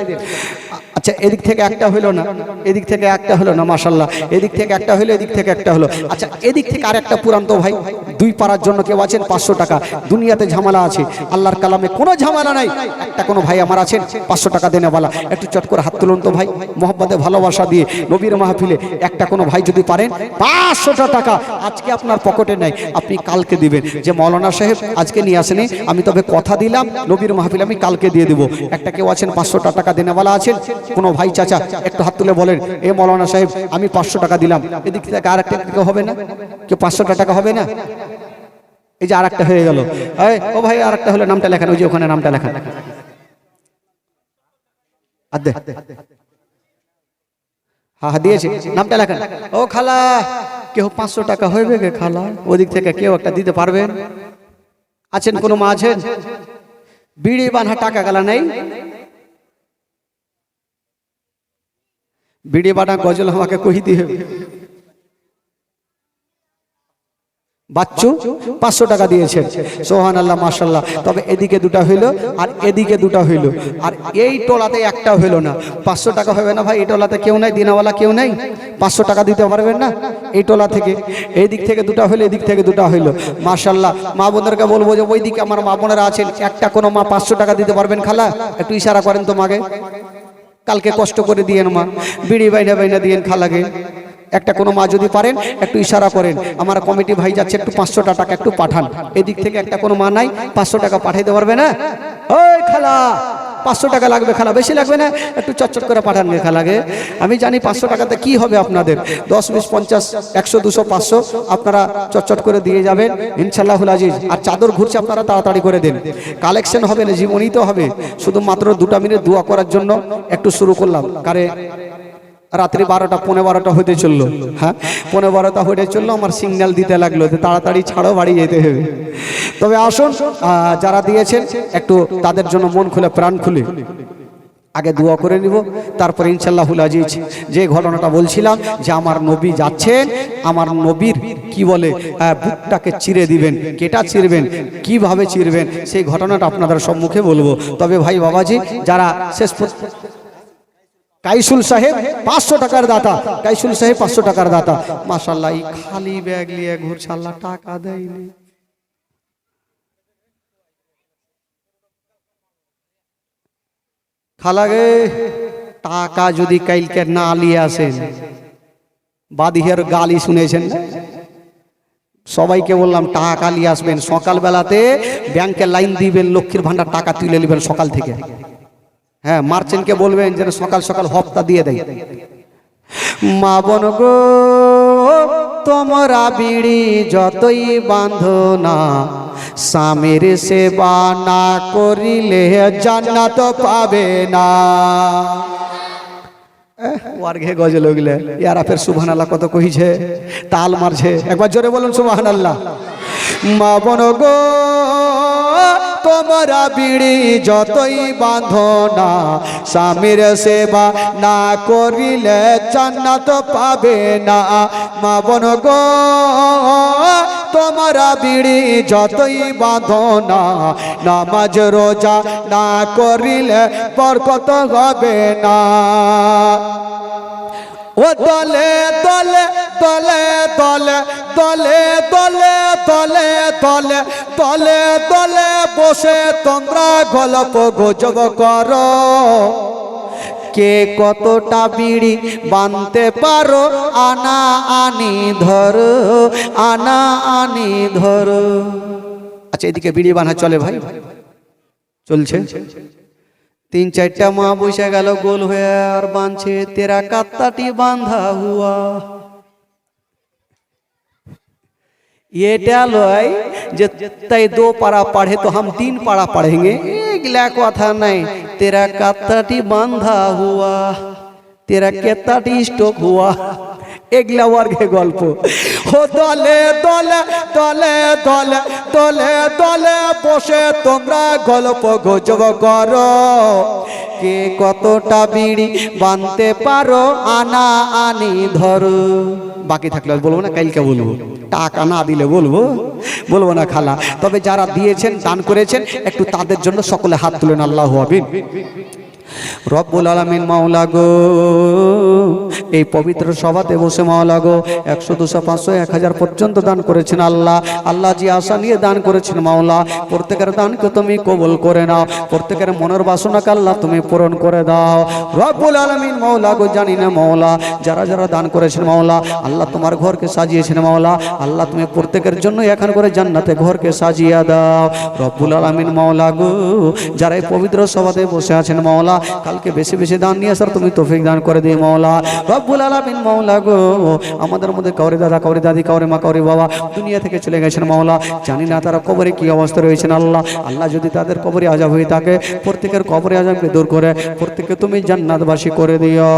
আচ্ছা এদিক থেকে একটা হলো না, এদিক থেকে একটা হলো না, মাশাআল্লাহ, এদিক থেকে একটা হলো, এদিক থেকে একটা হলো। আচ্ছা এদিক থেকে আরেকটা পুরান তো ভাই, দুই পাড়ার জন্য কেউ আছেন 500 টাকা। দুনিয়াতে ঝামেলা আছে, আল্লাহর কালামে কোনো ঝামেলা নাই। একটা কোনো ভাই আমার আছেন 500 টাকা দেনেওয়ালা, একটু চট করে হাত তুলুন তো ভাই, মোহাম্মদে ভালোবাসা দিয়ে নবীর মাহফিলে একটা কোনো ভাই যদি পারেন 500 টাকা আজকে আপনার পকেটে নাই, আপনি কালকে দিবেন। যে মৌলানা সাহেব আজকে নিয়ে আসেনি, আমি তবে কথা দিলাম নবীর মাহফিলে আমি কালকে দিয়ে দেবো। একটা কেউ আছেন 500 টাকা দেনেওয়ালা আছেন কোনো ভাই চাচা, একটু হাত তুলে বলেন এ মৌলানা সাহেব আমি 500 টাকা দিলাম। এদিক থেকে আরেকটা কেউ হবে না, কেউ 500 টাকা হবে না? এই যে আরেকটা হয়ে গেল, ও ভাই আরেকটা হলো, নামটা লেখান, ওই যে ওখানে নামটা লেখান। হ্যাঁ হ্যাঁ দিয়েছি, নামটা লেখান। ও খালা কেউ 500 টাকা হইবে গে খালা? ওদিক থেকে কেউ একটা দিতে পারবেন? আছেন কোনো মা আছেন? বিড়ি বাঁধা টাকা গেলা নেই? বিড়ি বাঁধা গজল আমাকে কহি দিয়ে বাচ্চু 500 টাকা দিয়েছেন, সুবহানাল্লাহ মাশাআল্লাহ। তবে এদিকে দুটা হইল আর এদিকে দুটা হইল, আর এই টোলাতে একটা হইল না। 500 টাকা হবে না ভাই? এই টোলাতে কেউ নাই, দিনাওয়ালা কেউ নাই, 500 টাকা দিতে পারবেন না? এই টোলা থেকে এই দিক থেকে দুটা হইল, এদিক থেকে দুটা হইল, মাশাআল্লাহ। মা বোনদেরকে বলবো যে ওই দিকে আমার মা বোনেরা আছেন, একটা কোনো মা 500 টাকা দিতে পারবেন খালা? একটু ইশারা করেন তো মাকে, কালকে কষ্ট করে দিয়েন মা, বিড়ি বাইনা বাইনা দিয়েন খালাকে। একটা কোনো মা যদি পারেন একটু ইশারা করেন, আমার কমিটি ভাই যাচ্ছে একটু 500 টাকা একটু পাঠান। এদিক থেকে একটা কোনো মা নাই 500 টাকা পাঠাইতে পারবে না? ওই খালা 500 টাকা লাগবে খালা, বেশি লাগবে না, একটু চটচট করে পাঠান গে খালাকে। আমি জানি 500 টাকাতে কি হবে আপনাদের, 10 20 50 100 200 500 আপনারা চটচট করে দিয়ে যাবেন ইনশাআল্লাহুল আজিজ। আর চাদর ঘুরছে আপনারা তাড়াতাড়ি করে দেন, কালেকশন হবে না, জীবনই তো হবে। শুধুমাত্র 2 মিনিট দোয়া করার জন্য একটু শুরু করলাম, কারে রাত্রি 12টা 12:15 হতে চললো। হ্যাঁ 12:15 হতে চললো, আমার সিগন্যাল দিতে লাগলো যে তাড়াতাড়ি ছাড়ো, বাড়ি যেতে হবে। তবে আসুন যারা দিয়েছেন একটু তাদের জন্য মন খুলে প্রাণ খুলে আগে দোয়া করে নিব, তারপরে ইনশাআল্লাহুল আজিজ যে ঘটনাটা বলছিলাম যে আমার নবী যাচ্ছেন, আমার নবীর কি বলে বুকটাকে চিরে দিবেন। কেটা চিরবেন, কিভাবে চিরবেন, সেই ঘটনাটা আপনাদের সম্মুখে বলবো। তবে ভাই বাবাজি যারা শেষ কাইসুল সাহেব 500 টাকার দাতা, কাইসুল সাহেব 500 টাকার দাতা, মাশাআল্লাহ। এই খালি ব্যাগ নিয়ে ঘুরছে, আল্লাহ টাকা দেয়নি। খালাগে টাকা যদি কাইলকে না নিয়ে আসেন, বাদিহের গালি শুনেছেন? সবাইকে বললাম টাকা নিয়ে আসবেন, সকালবেলাতে ব্যাংকে লাইন দিবেন, লক্ষ্মীর ভান্ডার টাকা তুলে নেবেন সকাল থেকে। হ্যাঁ মার্চেন্টকে বলবেন যেন সকাল সকাল হপ্তা দিয়ে দেয়। মা বোন গো তোমরা বিড়ি যতই বাঁধো না, স্বামীর সেবা না করিলে জান্নাত পাবে না। ওয়ার্ঘে গজল ওগুলো ইয়ারা ফের সুবহানাল্লাহ কত কইছে, তাল মারছে। একবার জোরে বলুন সুবহানাল্লাহ। মা বোন গো তোমরা বিড়ি যতই বাঁধো না, স্বামীর সেবা না করিলে জান্নাত পাবে না। মা বোন গো তোমরা বিড়ি যতই বাঁধো না, নামাজ রোজা না করিলে বরকত হবে না। ও দলে দলে দলে দলে দলে দলে দলে দলে দলে দলে বসে তোমরা গল্প গুজব করো, কে কতটা বিড়ি বানতে পারো, আনা আনি ধরো, আনা আনি ধরো। আচ্ছা এদিকে বিড়ি বানা চলে ভাই, চলছে। 3-4টা মা বসে গেল গোল হয়ে আর বাঁধছে, তেরা কাত্তাটি বাঁধা হুয়া। এটা লয় যে তাই 2 পারা पढ़े तो हम 3 पारा पढ़ेंगे, एगला कथा नहीं। तेरा कात्ताटी बांधा हुआ, तेरा केत्ताटी स्टॉक हुआ, एगला वर्गे गल्प। हो दले दले दले दले दले दले बसे তোমরা গল্প গুজব করো, কে কতটা বিড়ি বানতে পারো, আনা আনি ধরো। বাকি থাকলে বলবো না, কালকে বলবো। টাকা না দিলে বলবো, বলবো না খালা। তবে যারা দিয়েছেন দান করেছেন একটু তাদের জন্য সকলে হাত তুলেন, আল্লাহু আমিন। রব্বুল আলামিন মাওলা গো, এই পবিত্র সভাতে বসে মাওলা গো 100 200 500 1000 পর্যন্ত দান করেছেন আল্লাহ। আল্লাহ যে আশা নিয়ে দান করেছেন মাওলা, প্রত্যেকের দানকে তুমি কবুল করে নাও, প্রত্যেকের মনের বাসনাকে আল্লাহ তুমি পূরণ করে দাও রব্বুল আলামিন মাওলা গো। জানি না মাওলা যারা যারা দান করেছেন মাওলা, আল্লাহ তোমার ঘরকে সাজিয়েছেন মাওলা, আল্লাহ তুমি প্রত্যেকের জন্য এখন করে জান্নাতে ঘরকে সাজিয়ে দাও রব্বুল আলামিন মাওলা গো। যারা এই পবিত্র সভাতে বসে আছেন মাওলা, কালকে বেশি বেশি দান নিয়ে আসার তুমি তৌফিক দান করে দিই মাওলা রব্বুল আলামিন মাওলা গো। আমাদের মধ্যে কাউরে দাদা, কাউরে দাদি, কাউরে মা, কাউরে বাবা দুনিয়া থেকে চলে গেছেন মাওলা, জানি না তারা কবরে কি অবস্থা রয়েছেন আল্লাহ। আল্লাহ যদি তাদের কবরে আযাব হয়ে থাকে, প্রত্যেকের কবরে আযাবকে দূর করে প্রত্যেককে তুমি জান্নাতবাসী করে দিও।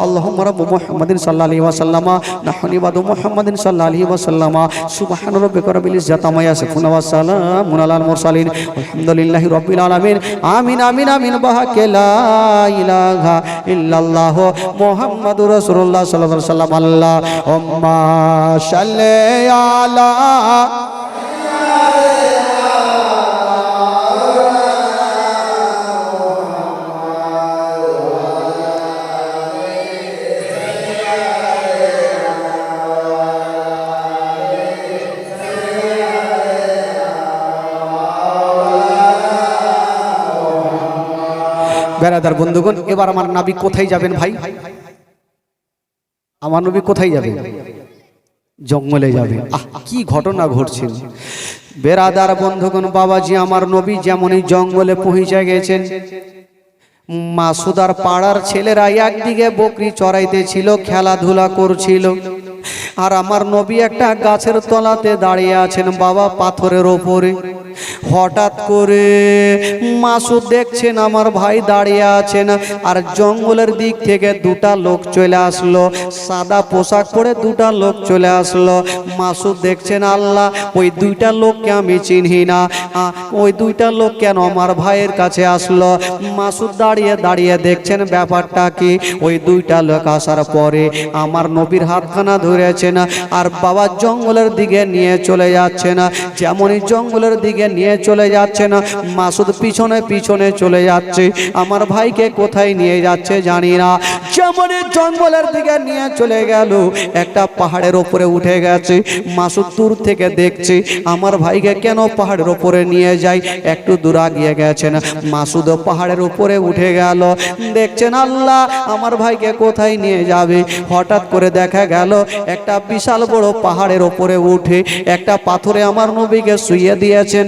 আল্লাহুম্মা রাব্বু মুহাম্মাদিন সাল্লাল্লাহু আলাইহি ওয়াসাল্লাম নাহনু ইবাদু মুহাম্মাদিন সাল্লাল্লাহু আলাইহি ওয়াসাল্লাম সুবহান রাব্বিকা রাব্বিল ইজ্জাতি আম্মা ইয়াসিফুন ওয়া সালামুন আলাল মুরসালিন আলহামদুলিল্লাহি রাব্বিল আলামিন। আমিন আমিন আমিন বাহাকে লা ইলাহা ইল্লাল্লাহ মুহাম্মাদুর রাসূলুল্লাহ সাল্লাল্লাহু আলাইহি ওয়াসাল্লাম। আল্লাহুম্মা সাল্লি আলা বেরাদার বন্ধুগণ, এবার আমার নবী কোথায় যাবেন ভাই? আমার নবী কোথায় যাবেন? জঙ্গলে যাবে। কি ঘটনা ঘটছে বেরাদার বন্ধুগণ। বাবাজি আমার নবী যেমনই জঙ্গলে পৌঁছে গেছেন, মাসুদার পাড়ার ছেলেরা একদিকে বকরি চড়াইতেছিল, খেলাধুলা করছিল, আর আমার নবী একটা গাছের তলাতে দাঁড়িয়ে আছেন বাবা, পাথরের ওপরে। হঠাৎ করে মাসুদ দেখছেন আমার ভাই দাঁড়িয়ে আছেন, আর জঙ্গলের দিক থেকে দুটা লোক চলে আসলো, সাদা পোশাক পরে দুটা লোক চলে আসলো। মাসুদ দেখছেন আল্লাহ ওই দুইটা লোককে আমি চিনি না, ওই দুইটা লোক কেন আমার ভাইয়ের কাছে আসলো? মাসুদ দাঁড়িয়ে দাঁড়িয়ে দেখছেন ব্যাপারটা কি। ওই দুইটা লোক আসার পরে আমার নবীর হাতখানা ধরেছেন, আর বাবা জঙ্গলের দিকে নিয়ে চলে যাচ্ছে না। যেমনই জঙ্গলের দিকে নিয়ে চলে যাচ্ছে না, মাসুদ পিছনে পিছনে চলে যাচ্ছে। আমার ভাইকে কোথায় নিয়ে যাচ্ছে জানি না। যেমনই জঙ্গলের দিকে নিয়ে চলে গেল, একটা পাহাড়ের উপরে উঠে গেছে। মাসুদ দূর থেকে দেখছে আমার ভাইকে কেন পাহাড়ের উপরে নিয়ে যায়। একটু দূর আগিয়ে গেছেন, মাসুদ পাহাড়ের উপরে উঠে গেল। দেখছেন আল্লাহ আমার ভাইকে কোথায় নিয়ে যাবে। হঠাৎ করে দেখা গেল একটা বিশাল বড় পাহাড়ের উপরে উঠে একটা পাথরে আমার নবীকে শুইয়ে দিয়েছেন,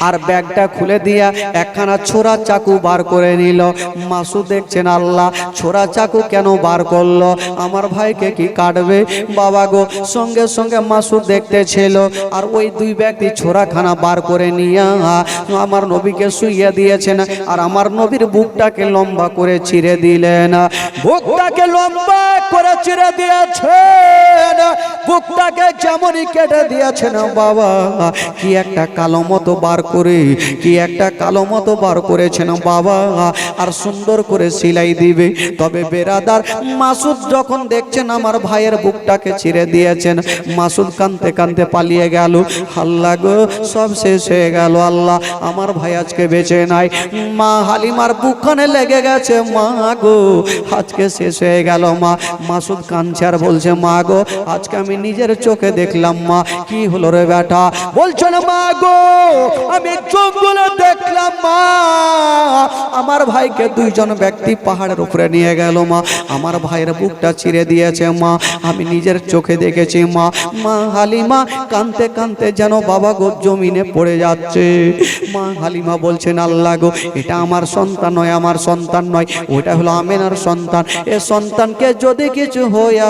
আর ব্যাগটা খুলে দিয়া একখানা ছোরা চাকু বার করে নিল। মাসুদ দেখছেন আল্লাহ ছোরা চাকু কেন বার করলো, আমার ভাইকে কি কাটবে বাবা গো। সঙ্গে সঙ্গে মাসুদ দেখতেছিল, আর ওই দুই ব্যক্তি ছোরাখানা বার করে নিয়ে আমার নবীকে শুইয়ে দিয়েছেন, আর আমার নবীর বুকটাকে লম্বা করে ছিঁড়ে দিলেন। বুকটাকে লম্বা করে ছিঁড়ে দিয়েছেন, বুকটাকে যেমনই কেটে দিয়েছেন বাবা, কি একটা কালো মতো বার করে, কি একটা কালো মতো বার করেছেন বাবা, আর সুন্দর করে সেলাই দিবে। তবে বেরাদার মাসুদ যখন দেখছেন আমার ভাইয়ের বুকটাকে ছিঁড়ে দিয়েছেন, মাসুদ কাঁদতে কাঁদতে পালিয়ে গেল। আল্লাহ গো সব শেষ হয়ে গেল, আল্লাহ আমার ভাই আজকে বেঁচে নাই। মা হালিমার বুকখানে লেগে গেছে, মা গো আজকে শেষ হয়ে গেল মা। মাসুদ কাঁদছে আর বলছে মা গো আজকে আমি নিজের চোখে দেখলাম মা। কি হলো রে বেটা? বলছো না মা গো আমি জঙ্গলে দেখলাম মা, আমার ভাইকে দুইজন ব্যক্তি পাহাড়ের উপরে নিয়ে গেল মা, আমার ভাইয়ের বুকটা ছিঁড়ে দিয়েছে মা, আমি নিজের চোখে দেখেছি মা। মা হালিমা কাঁদতে কাঁদতে যেন বাবা গো জমিনে পড়ে যাচ্ছে। মা হালিমা বলছেন আল্লাহ গো এটা আমার সন্তান নয়, আমার সন্তান নয়, ওটা হলো আমেনার সন্তান। এ সন্তানকে যদি কিছু হয়ে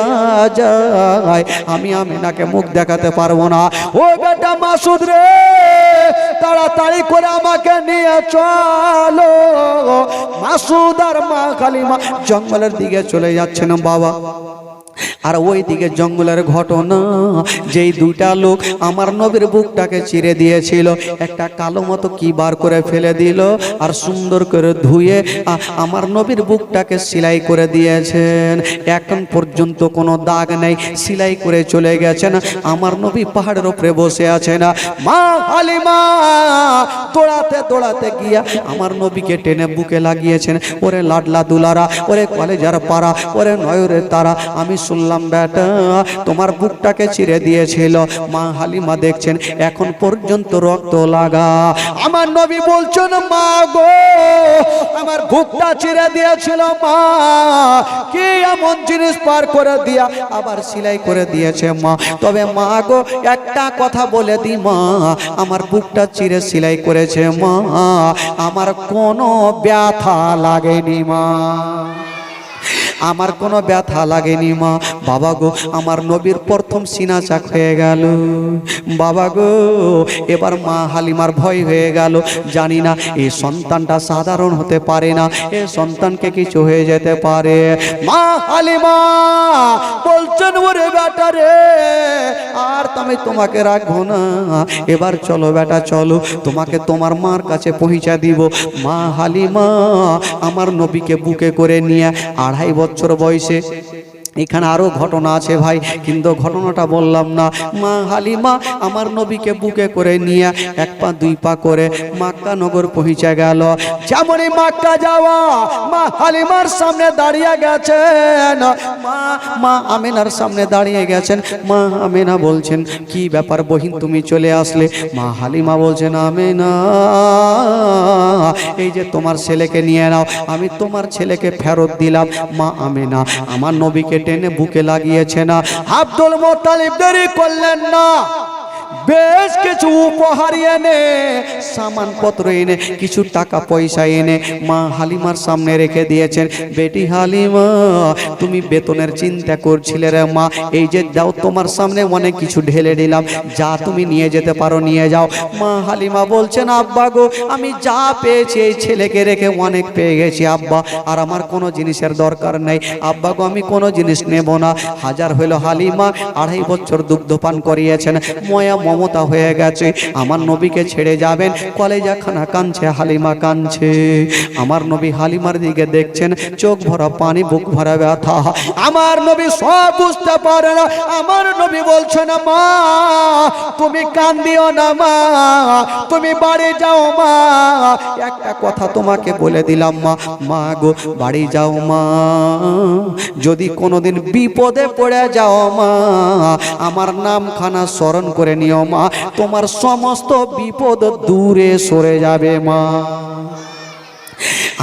যায় আমি আমেনাকে মুখ দেখাতে পারবো না। ও বেটা মাসুদ রে তাড়াতাড়ি করে আমাকে নিয়ে চলো। মাসুদ আর মা হালিমা জঙ্গলের দিকে চলে যাচ্ছেন বাবা। আর ওইদিকে জঙ্গলের ঘটনা, যেই দুইটা লোক আমার নবীর বুকটাকে চিরে দিয়েছিল, একটা কালো মতো কি বার করে ফেলে দিল আর সুন্দর করে ধুয়ে আমার নবীর বুকটাকে সেলাই করে দিয়েছেন। এখন পর্যন্ত কোনো দাগ নেই, সেলাই করে চলে গেছেন। আমার নবী পাহাড়ের উপরে বসে আছেন। মা হালিমা দৌড়াতে দৌড়াতে গিয়া আমার নবীকে টেনে বুকে লাগিয়েছেন। ওরে লাডলা দুলারা, ওরে কলেজার পাড়া, ওরে নয়রের তারা, আমি শুনলাম বেটা তোমার বুকটাকে চিরে দিয়েছিল। মা হালিমা দেখছেন এখন পর্যন্ত রক্ত লাগা। আমার নবী বলছেন মা গো আমার বুকটা চিরে দিয়েছিল মা, কি এমন জিনিস পার করে দিয়া আবার সেলাই করে দিয়েছে মা। তবে মা গো একটা কথা বলে দি মা, আমার বুকটা চিরে সেলাই করেছে মা, আমার কোনো ব্যথা লাগেনি মা, আমার কোনো ব্যথা লাগেনি মা। বাবা গো আমার নবীর প্রথম সিনা চাক হয়ে গেল। বাবা গো এবার মা হালিমার ভয় হয়ে গেল, জানি না এই সন্তানটা সাধারণ হতে পারে না, এ সন্তানকে কিছু হয়ে যেতে পারে। মা হালিমা বলছেন ওরে বেটা রে আর আমি তোমাকে রাখবো না, এবার চলো বেটা চলো, তোমাকে তোমার মার কাছে পৌঁছা দিব। মা হালিমা আমার নবীকে বুকে করে নিয়ে 2.5 বছর বয়সে, এখানে আরো ঘটনা আছে ভাই কিন্তু ঘটনাটা বললাম না। মা হালিমা আমার নবীকে বুকে করে নিয়ে 1 পা 2 পা করে মক্কা নগর পৌঁছে গেল। যেমনই মক্কা যাওয়া মা হালিমার সামনে দাঁড়িয়ে গেছেন, মা আমেনার সামনে দাঁড়িয়ে গেছেন। মা আমেনা বলছেন কি ব্যাপার বহিন তুমি চলে আসলে? মা হালিমা বলছেন আমেনা এই যে তোমার ছেলেকে নিয়ে নাও, আমি তোমার ছেলেকে ফেরত দিলাম। মা আমেনা আমার নবীকে টেনে বুকে লাগিয়েছে না। আব্দুল মুত্তালিব দেরি করলেন না, বেশ কিছু উপহার এনে সামানপত্র এনে কিছু টাকা পয়সা এনে মা হালিমার সামনে রেখে দিয়েছেন। বেটি হালিমা তুমি বেতনের চিন্তা করছিলে রে মা, এই যে যাও তোমার সামনে অনেক কিছু ঢেলে দিলাম, যা তুমি নিয়ে যেতে পারো নিয়ে যাও। মা হালিমা বলছেন আব্বা গো আমি যা পেয়েছি এই ছেলেকে রেখে অনেক পেয়ে গেছি আব্বা, আর আমার কোনো জিনিসের দরকার নেই আব্বা গো, আমি কোনো জিনিস নেব না। হাজার হইল হালিমা 2.5 বছর দুগ্ধপান করিয়েছেন, ময়া মমতা হয়ে গেছে, আমার নবীকে ছেড়ে যাবেন। কলেজা খানা কাঁদছে, হালিমা কাঁদছে। আমার নবী হালিমার দিকে দেখছেন, চোখ ভরা পানি, বুক ভরা ব্যথা। আমার নবী সব বুঝতে পারে না। আমার নবী বলছেন মা তুমি কান্দিও না মা, তুমি বাড়ি যাও মা। একটা কথা তোমাকে বলে দিলাম মা, মা গো বাড়ি যাও মা, যদি কোনোদিন বিপদে পড়ে যাও মা আমার নামখানা স্মরণ করে নিও মা, তোমার সমস্ত বিপদ দূরে সরে যাবে মা।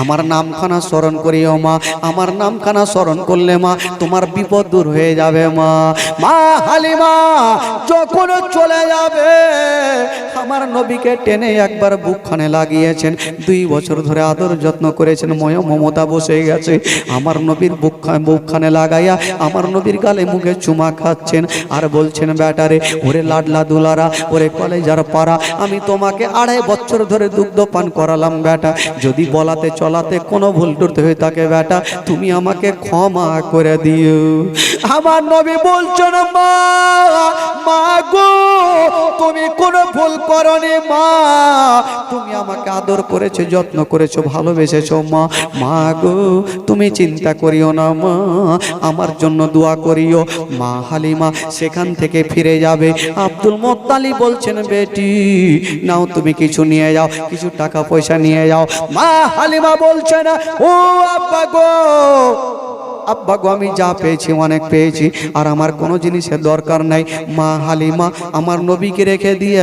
আমার নামখানা স্মরণ করিও মা, আমার নামখানা স্মরণ করলে মা তোমার বিপদ দূর হয়ে যাবে মা। মা হালিমা যখন চলে যাবে আমার নবীকে টেনে একবার বুকখানে লাগিয়েছেন। 2 বছর ধরে আদর যত্ন করেছেন, ময় মমতা বসে গেছে। আমার নবীর বুকখানে লাগাইয়া আমার নবীর গালে মুখে চুমা খাচ্ছেন আর বলছেন বেটারে ওরে লাডলা দুলারা, ওরে কলেজার পাড়া, আমি তোমাকে 2.5 বছর ধরে দুগ্ধ পান করালাম বেটা, যদি বলাতে চলাতে কোনো ভুল টুটি হয়ে থাকে বেটা তুমি আমাকে ক্ষমা করে দিও। আমার নবী বলছেন মা, মা গো তুমি কোনো ভুল করনি মা, তুমি আমাকে আদর করেছো, যত্ন করেছো, ভালোবেসেছো মা। মা গো তুমি চিন্তা করিও না মা, আমার জন্য দোয়া করিও। মা হালিমা সেখান থেকে ফিরে যাবে। আব্দুল মুত্তালিব বলছেন বেটি নাও তুমি কিছু নিয়ে যাও, কিছু টাকা পয়সা নিয়ে যাও। মা হালিমা বলছেন ও আব্বা গো, আব্বা গো আমি যা পেয়েছি অনেক পেয়েছি, আর আমার কোনো জিনিসের দরকার নাই। মা হালিমা আমার নবীকে রেখে দিয়ে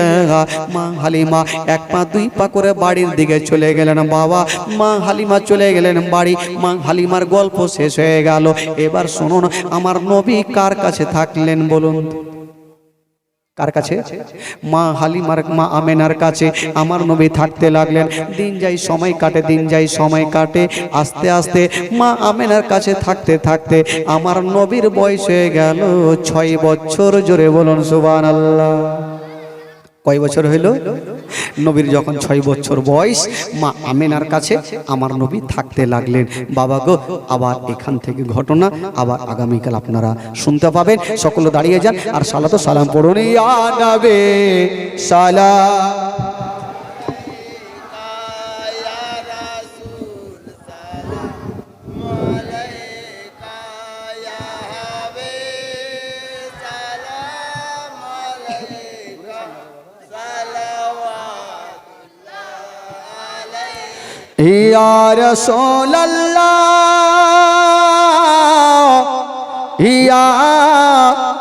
মা হালিমা 1 পা 2 পা করে বাড়ির দিকে চলে গেলেন। বাবা মা হালিমা চলে গেলেন বাড়ি। মা হালিমার গল্প শেষ হয়ে গেল। এবার শুনুন আমার নবী কার কাছে থাকলেন বলুন? কার কাছে? মা হালিমার, মা আমেনার কাছে আমার নবী থাকতে লাগলেন। দিন যাই সময় কাটে, দিন যাই সময় কাটে, আস্তে আস্তে মা আমেনার কাছে থাকতে থাকতে আমার নবীর বয়স হয়ে গেল 6 বছর। জোরে বলুন সুবহানাল্লাহ। কয় বছর হইল? নবীর যখন 6 বছর বয়স মা আমেনার কাছে আমার নবী থাকতে লাগলেন। বাবা গো, আবার এখান থেকে ঘটনা আবার আগামীকাল আপনারা শুনতে পাবেন। সকলে দাঁড়িয়ে যান আর সালাত ও সালাম পড়ুন। ইয়া নবী সালাম। ইয়া রাসূলুল্লাহ ইয়া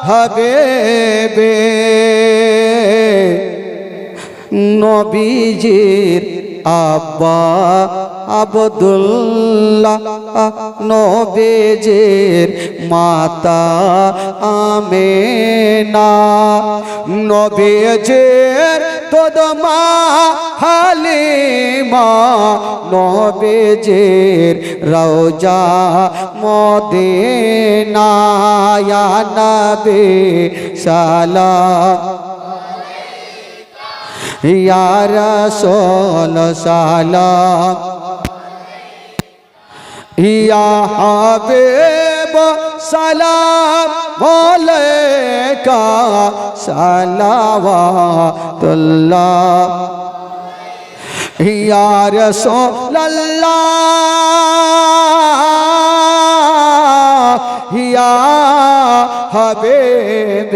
হাবিবে নবীজির আব্বা আব্দুল্লাহ, নবীজির মাতা আমেনা, নবীজির তোদমা হালিমা, নবীজির রওজা মদিনা। ইয়া নবী সালাম ইয়া রাসূল সালাম ইয়া হাবিব সালাম আলাইকা সালাওয়াতুল্লাহ ইয়া রাসূলুল্লাহ ইয়া হাবিব।